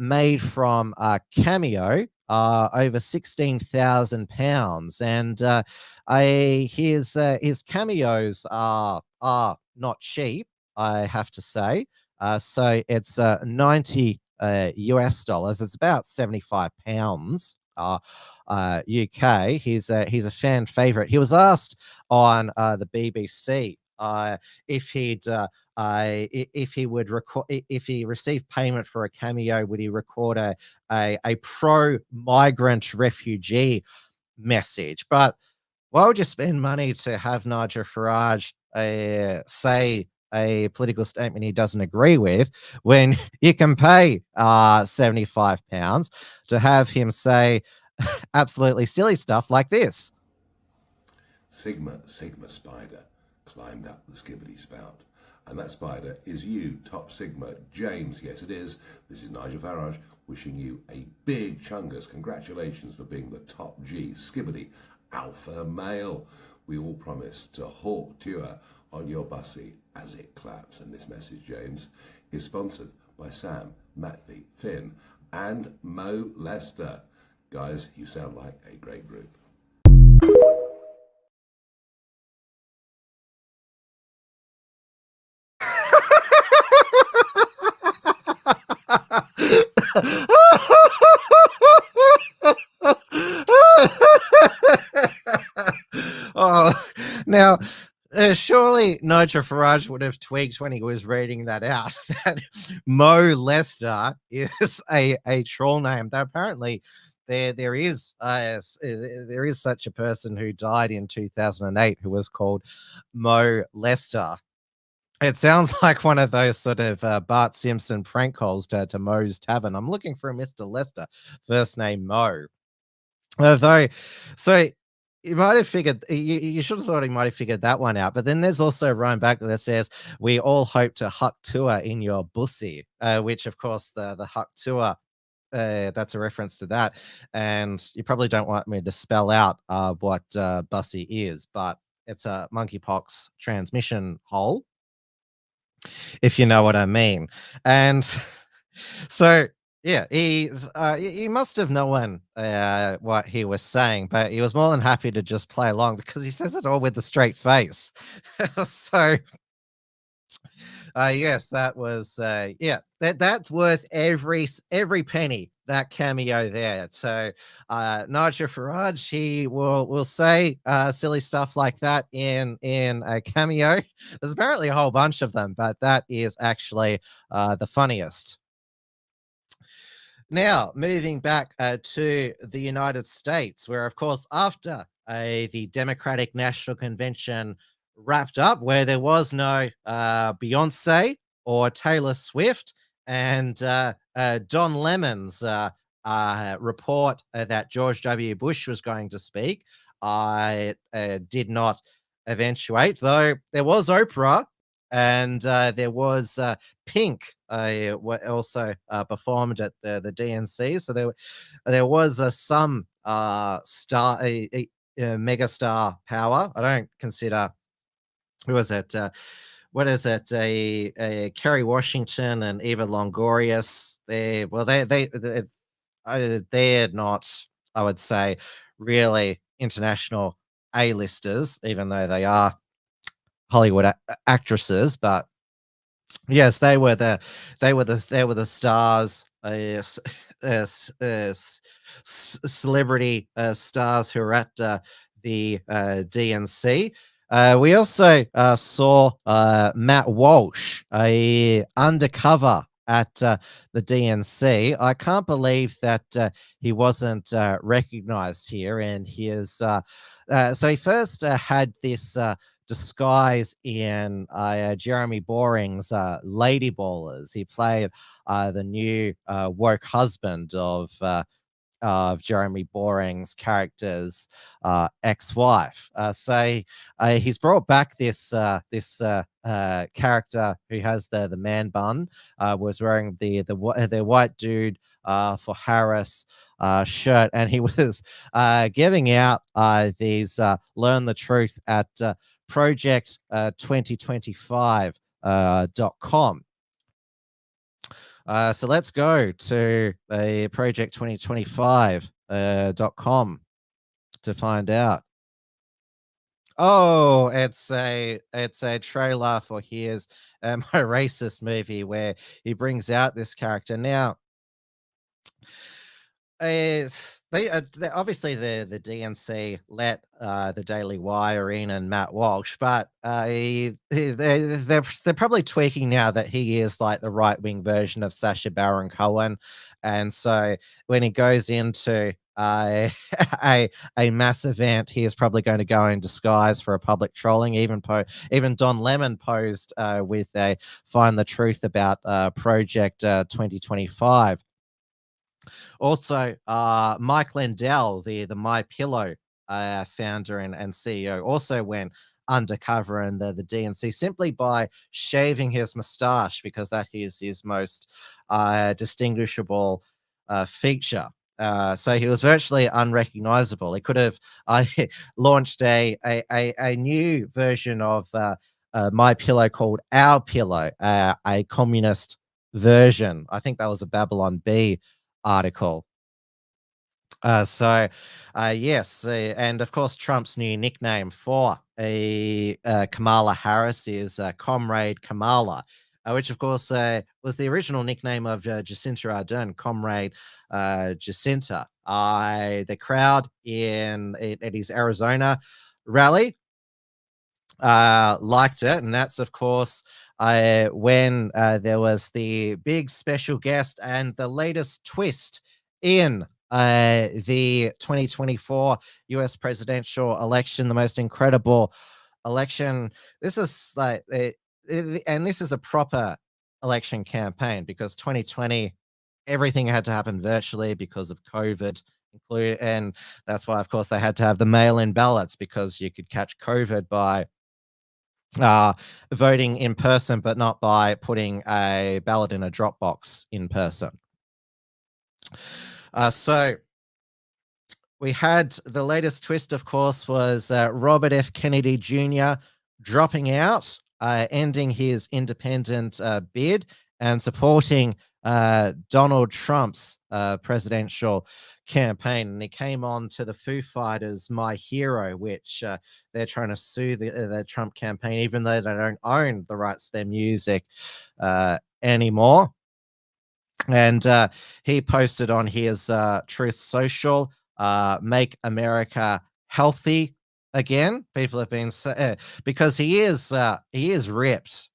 made from Cameo over £16,000, and his cameos are not cheap, I have to say. So it's 90 US dollars. It's about £75 UK. He's a fan favorite. He was asked on the BBC if he received payment for a cameo, would he record a pro-migrant refugee message? But why would you spend money to have Nigel Farage say a political statement he doesn't agree with, when you can pay £75 to have him say absolutely silly stuff like this. Sigma spider climbed up the skibbity spout. And that spider is you, Top Sigma James. Yes, it is. This is Nigel Farage wishing you a big chungus. Congratulations for being the top G skibbity alpha male. We all promise to hawk tour on your bussy as it claps. And this message, James, is sponsored by Sam, Matthew, Finn, and Mo Lester. Guys, you sound like a great group. Oh, now, surely Nigel Farage would have tweaked when he was reading that out that Mo Lester is a troll name. Though apparently there is such a person who died in 2008 who was called Mo Lester. It sounds like one of those sort of Bart Simpson prank calls to Mo's Tavern. I'm looking for a Mr. Lester, first name Mo. Though, so you might have figured, you should have thought he might have figured that one out. But then there's also a rhyme back that says, "We all hope to huck tour in your bussy," which, of course, the huck tour, that's a reference to that. And you probably don't want me to spell out what bussy is, but it's a monkeypox transmission hole, if you know what I mean. And so, yeah, he must have known what he was saying, but he was more than happy to just play along because he says it all with a straight face. So, yes, that was that's worth every penny, that cameo there. So Nigel Farage, he will say silly stuff like that in a cameo. There's apparently a whole bunch of them, but that is actually the funniest. Now, moving back to the United States, where, of course, after the Democratic National Convention wrapped up, where there was no Beyonce or Taylor Swift, and Don Lemon's report that George W. Bush was going to speak, did not eventuate, though there was Oprah. And there was Pink also performed at the DNC. So there was some mega star power. I don't consider, who was it? What is it? Kerry Washington and Eva Longoria. They're not, I would say, really international A-listers, even though they are Hollywood actresses. But yes, they were the stars, celebrity stars who were at the DNC. We also saw Matt Walsh, undercover at the DNC. I can't believe that he wasn't recognized here. And so he first had this disguise in Jeremy Boring's Lady Ballers. He played the new woke husband of Jeremy Boring's character's ex-wife. So he's brought back this character who has the man bun, was wearing the white dude for Harris shirt, and he was giving out these learn the truth at project2025.com. So let's go to project2025.com to find out. Oh, it's a trailer for his My Racist movie, where he brings out this character. Now, obviously the DNC let the Daily Wire in and Matt Walsh, but they're probably tweaking now that he is like the right wing version of Sacha Baron Cohen, and so when he goes into a a mass event, he is probably going to go in disguise for a public trolling. Even Don Lemon posed with a "Find the Truth About Project 2025." Also, Mike Lindell, the My Pillow founder and CEO, also went undercover in the DNC simply by shaving his mustache, because that is his most distinguishable feature. So he was virtually unrecognizable. He could have launched a new version of My Pillow called Our Pillow, a communist version. I think that was a Babylon Bee article. Yes, and of course, Trump's new nickname for Kamala Harris is Comrade Kamala, which of course was the original nickname of Jacinta Ardern, Comrade Jacinta. The crowd at his Arizona rally liked it, and that's of course when there was the big special guest and the latest twist in the 2024 US presidential election, the most incredible election. This is and this is a proper election campaign, because 2020, everything had to happen virtually because of COVID. And that's why, of course, they had to have the mail-in ballots, because you could catch COVID by voting in person, but not by putting a ballot in a drop box in person. So we had the latest twist, of course, was Robert F. Kennedy Jr. dropping out, ending his independent bid and supporting Donald Trump's presidential campaign. And he came on to the Foo Fighters' My Hero, which they're trying to sue the Trump campaign, even though they don't own the rights to their music anymore. And he posted on his Truth Social, "Make America Healthy Again." People have been because he is ripped.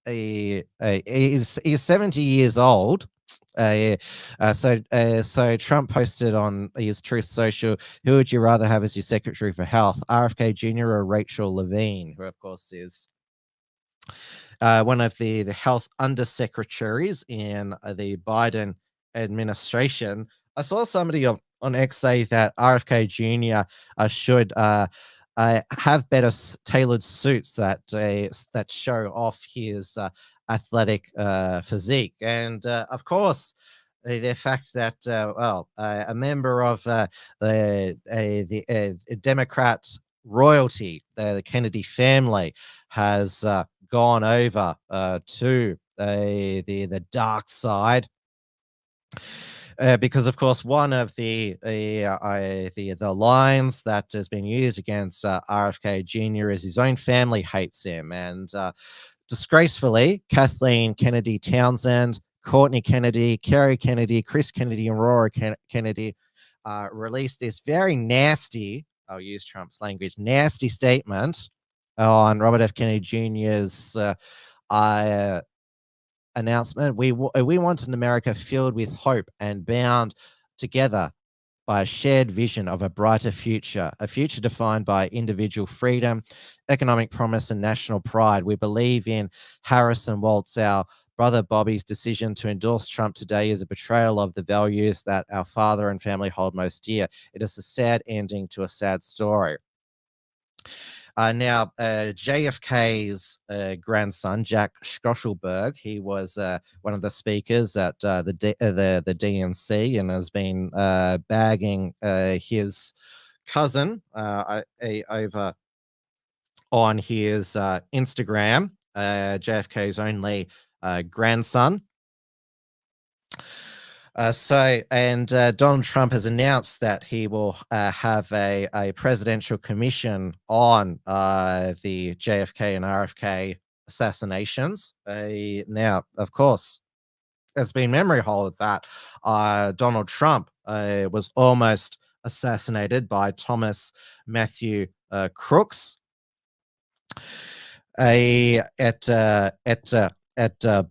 He's 70 years old. So Trump posted on his Truth Social, "Who would you rather have as your Secretary for Health, RFK Jr. or Rachel Levine?" Who, of course, is one of the health undersecretaries in the Biden administration. I saw somebody on X say that RFK Jr. Should have better tailored suits that show off his athletic physique. And of course, the fact that a member of the Democrat royalty, the Kennedy family, has gone over to the dark side. Because of course, one of the lines that has been used against RFK Jr. is his own family hates him, and disgracefully, Kathleen Kennedy Townsend, Courtney Kennedy, Kerry Kennedy, Chris Kennedy, and Aurora Kennedy released this very nasty, I'll use Trump's language, nasty statement on Robert F. Kennedy Jr.'s announcement. We want an America filled with hope and bound together by a shared vision of a brighter future, a future defined by individual freedom, economic promise, and national pride. We believe in Harrison Waltz, our brother Bobby's decision to endorse Trump today is a betrayal of the values that our father and family hold most dear. It is a sad ending to a sad story. Now, JFK's grandson, Jack Schlosselberg, he was one of the speakers at the DNC, and has been bagging his cousin over on his Instagram, JFK's only grandson. Donald Trump has announced that he will have a presidential commission on the JFK and RFK assassinations. Now, of course, there's been memory hole of that. Donald Trump was almost assassinated by Thomas Matthew Crooks at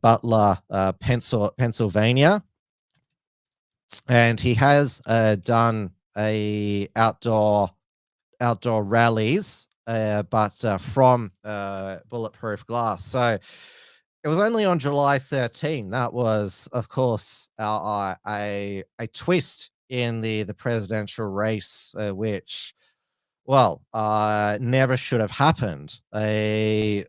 Butler, Pennsylvania. and he has done a outdoor rallies, but from bulletproof glass. So it was only on July 13. That was, of course, a twist in the presidential race, which, well, never should have happened. The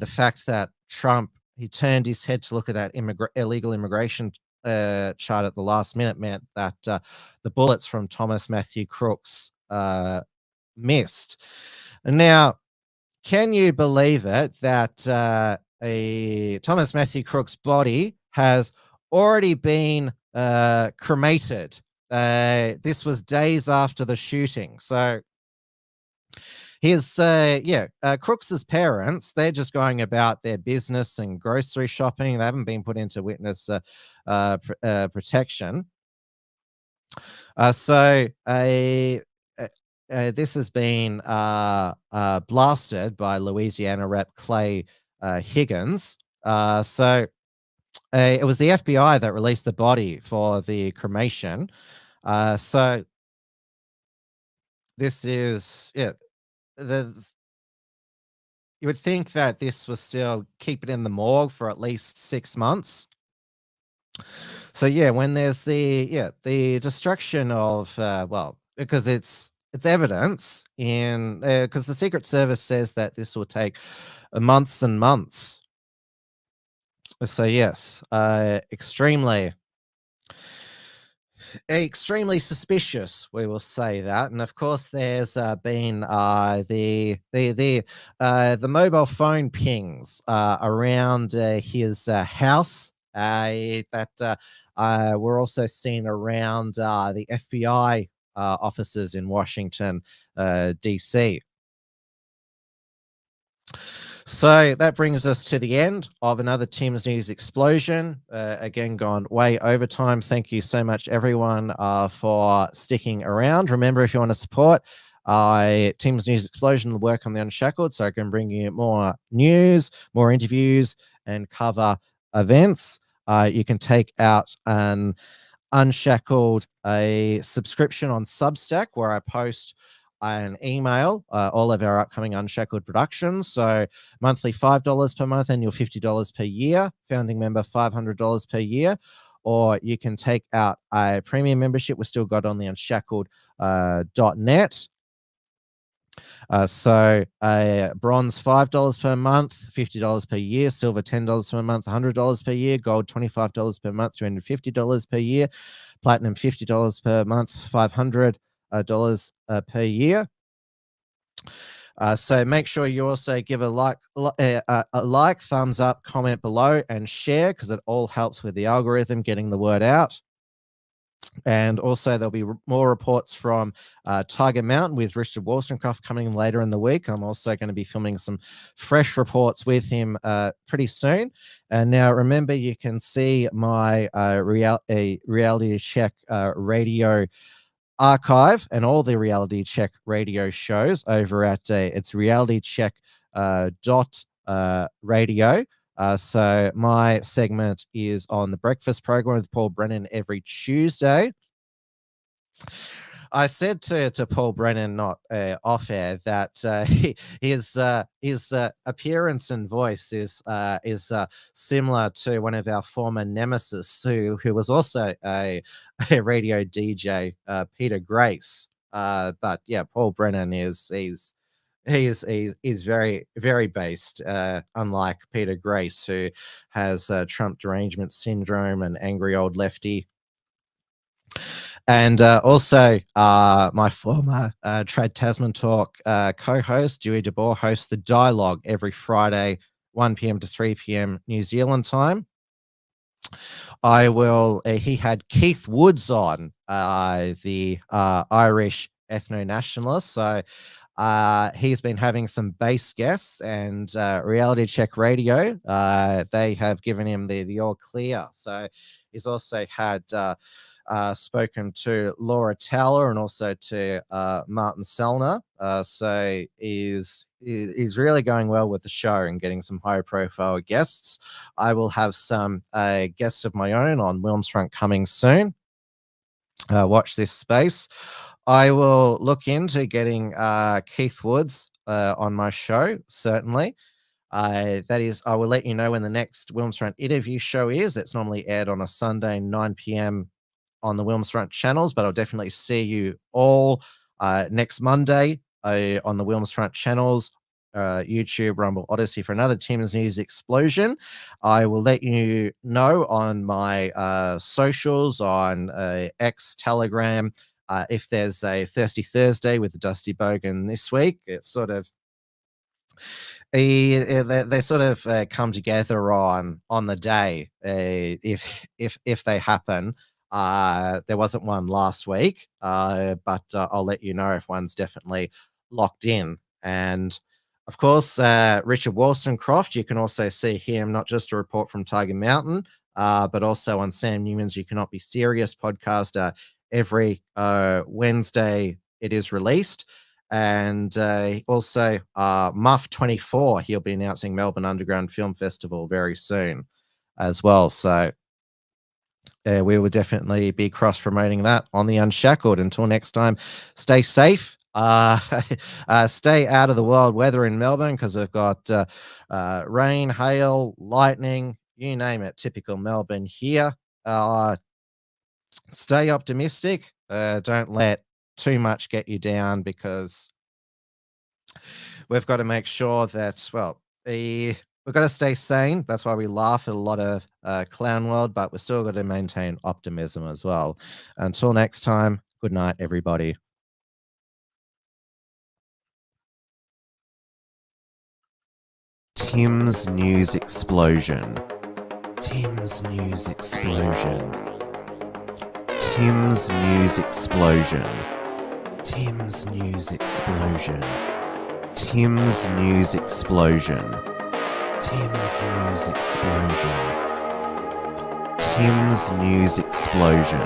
fact that Trump, he turned his head to look at that illegal immigration chart at the last minute meant that the bullets from Thomas Matthew Crooks missed. Now, can you believe it that a Thomas Matthew Crooks' body has already been cremated? This was days after the shooting. So his Crooks's parents, they're just going about their business and grocery shopping. They haven't been put into witness protection. This has been blasted by Louisiana Rep. Clay Higgins. It was the FBI that released the body for the cremation. So this is you would think that this was still keep it in the morgue for at least 6 months. So yeah, when there's the destruction of because it's evidence in because the Secret Service says that this will take months and months. So yes, extremely suspicious, we will say that. And of course, there's been the mobile phone pings around his house that were also seen around the FBI offices in Washington, D.C. So that brings us to the end of another Tim's News explosion. Again, gone way over time. Thank you so much, everyone, for sticking around. Remember, if you want to support Tim's News explosion, will work on the Unshackled, so I can bring you more news, more interviews, and cover events. You can take out an Unshackled a subscription on Substack, where I post an email all of our upcoming Unshackled productions. So monthly $5 per month, annual $50 per year, founding member $500 per year. Or you can take out a premium membership. We've still got on the unshackled.net. So bronze $5 per month, $50 per year, silver $10 per month, $100 per year, gold $25 per month, $250 per year, platinum $50 per month, $500 per year. So make sure you also give a like, thumbs up, comment below, and share, because it all helps with the algorithm getting the word out. And also there'll be more reports from Tiger Mountain with Richard Wollstonecroft coming later in the week. I'm also going to be filming some fresh reports with him pretty soon. And now remember, you can see my reality check radio archive and all the reality check radio shows over at it's realitycheck.radio. So my segment is on the breakfast program with Paul Brennan every Tuesday. I said to Paul Brennan, not off air, that his appearance and voice is similar to one of our former nemesis, who was also a radio DJ, Peter Grace. But yeah, Paul Brennan is very, very based, unlike Peter Grace, who has Trump derangement syndrome and angry old lefty. And also my former Trad Tasman Talk co-host, Dewey DeBoer, hosts The Dialogue every Friday, 1 p.m. to 3 p.m. New Zealand time. He had Keith Woods on, the Irish ethno-nationalist. So he's been having some bass guests, and Reality Check Radio, they have given him the all clear. So he's also had spoken to Laura Towler and also to Martin Sellner. So he's really going well with the show and getting some high profile guests. I will have some guests of my own on Wilms Front coming soon. watch this space. I will look into getting Keith Woods on my show, certainly. That is, I will let you know when the next Wilmsfront interview show is. It's normally aired on a Sunday, 9 p.m. on the Wilmsfront channels, but I'll definitely see you all next Monday on the Wilmsfront channels, YouTube, Rumble, Odyssey for another Tim's News Explosion. I will let you know on my socials, on X, Telegram, if there's a Thirsty Thursday with the Dusty Bogan this week. It's sort of they sort of come together on the day if they happen. There wasn't one last week, but I'll let you know if one's definitely locked in. And of course, Richard Wollstonecroft, you can also see him not just a report from Tiger Mountain, but also on Sam Newman's You Cannot Be Serious podcast. Every Wednesday it is released. And also Muff 24, he'll be announcing Melbourne Underground Film Festival very soon as well. So we will definitely be cross-promoting that on the Unshackled. Until next time, stay safe. Stay out of the wild weather in Melbourne, because we've got rain, hail, lightning, you name it, typical Melbourne here. Stay optimistic. Don't let too much get you down, because we've got to make sure that, well, we've got to stay sane. That's why we laugh at a lot of clown world, but we've still got to maintain optimism as well. Until next time, good night, everybody. Tim's News Explosion. Tim's News Explosion. Tim's News Explosion. Tim's News Explosion. Tim's News Explosion. Tim's News Explosion. Tim's News Explosion.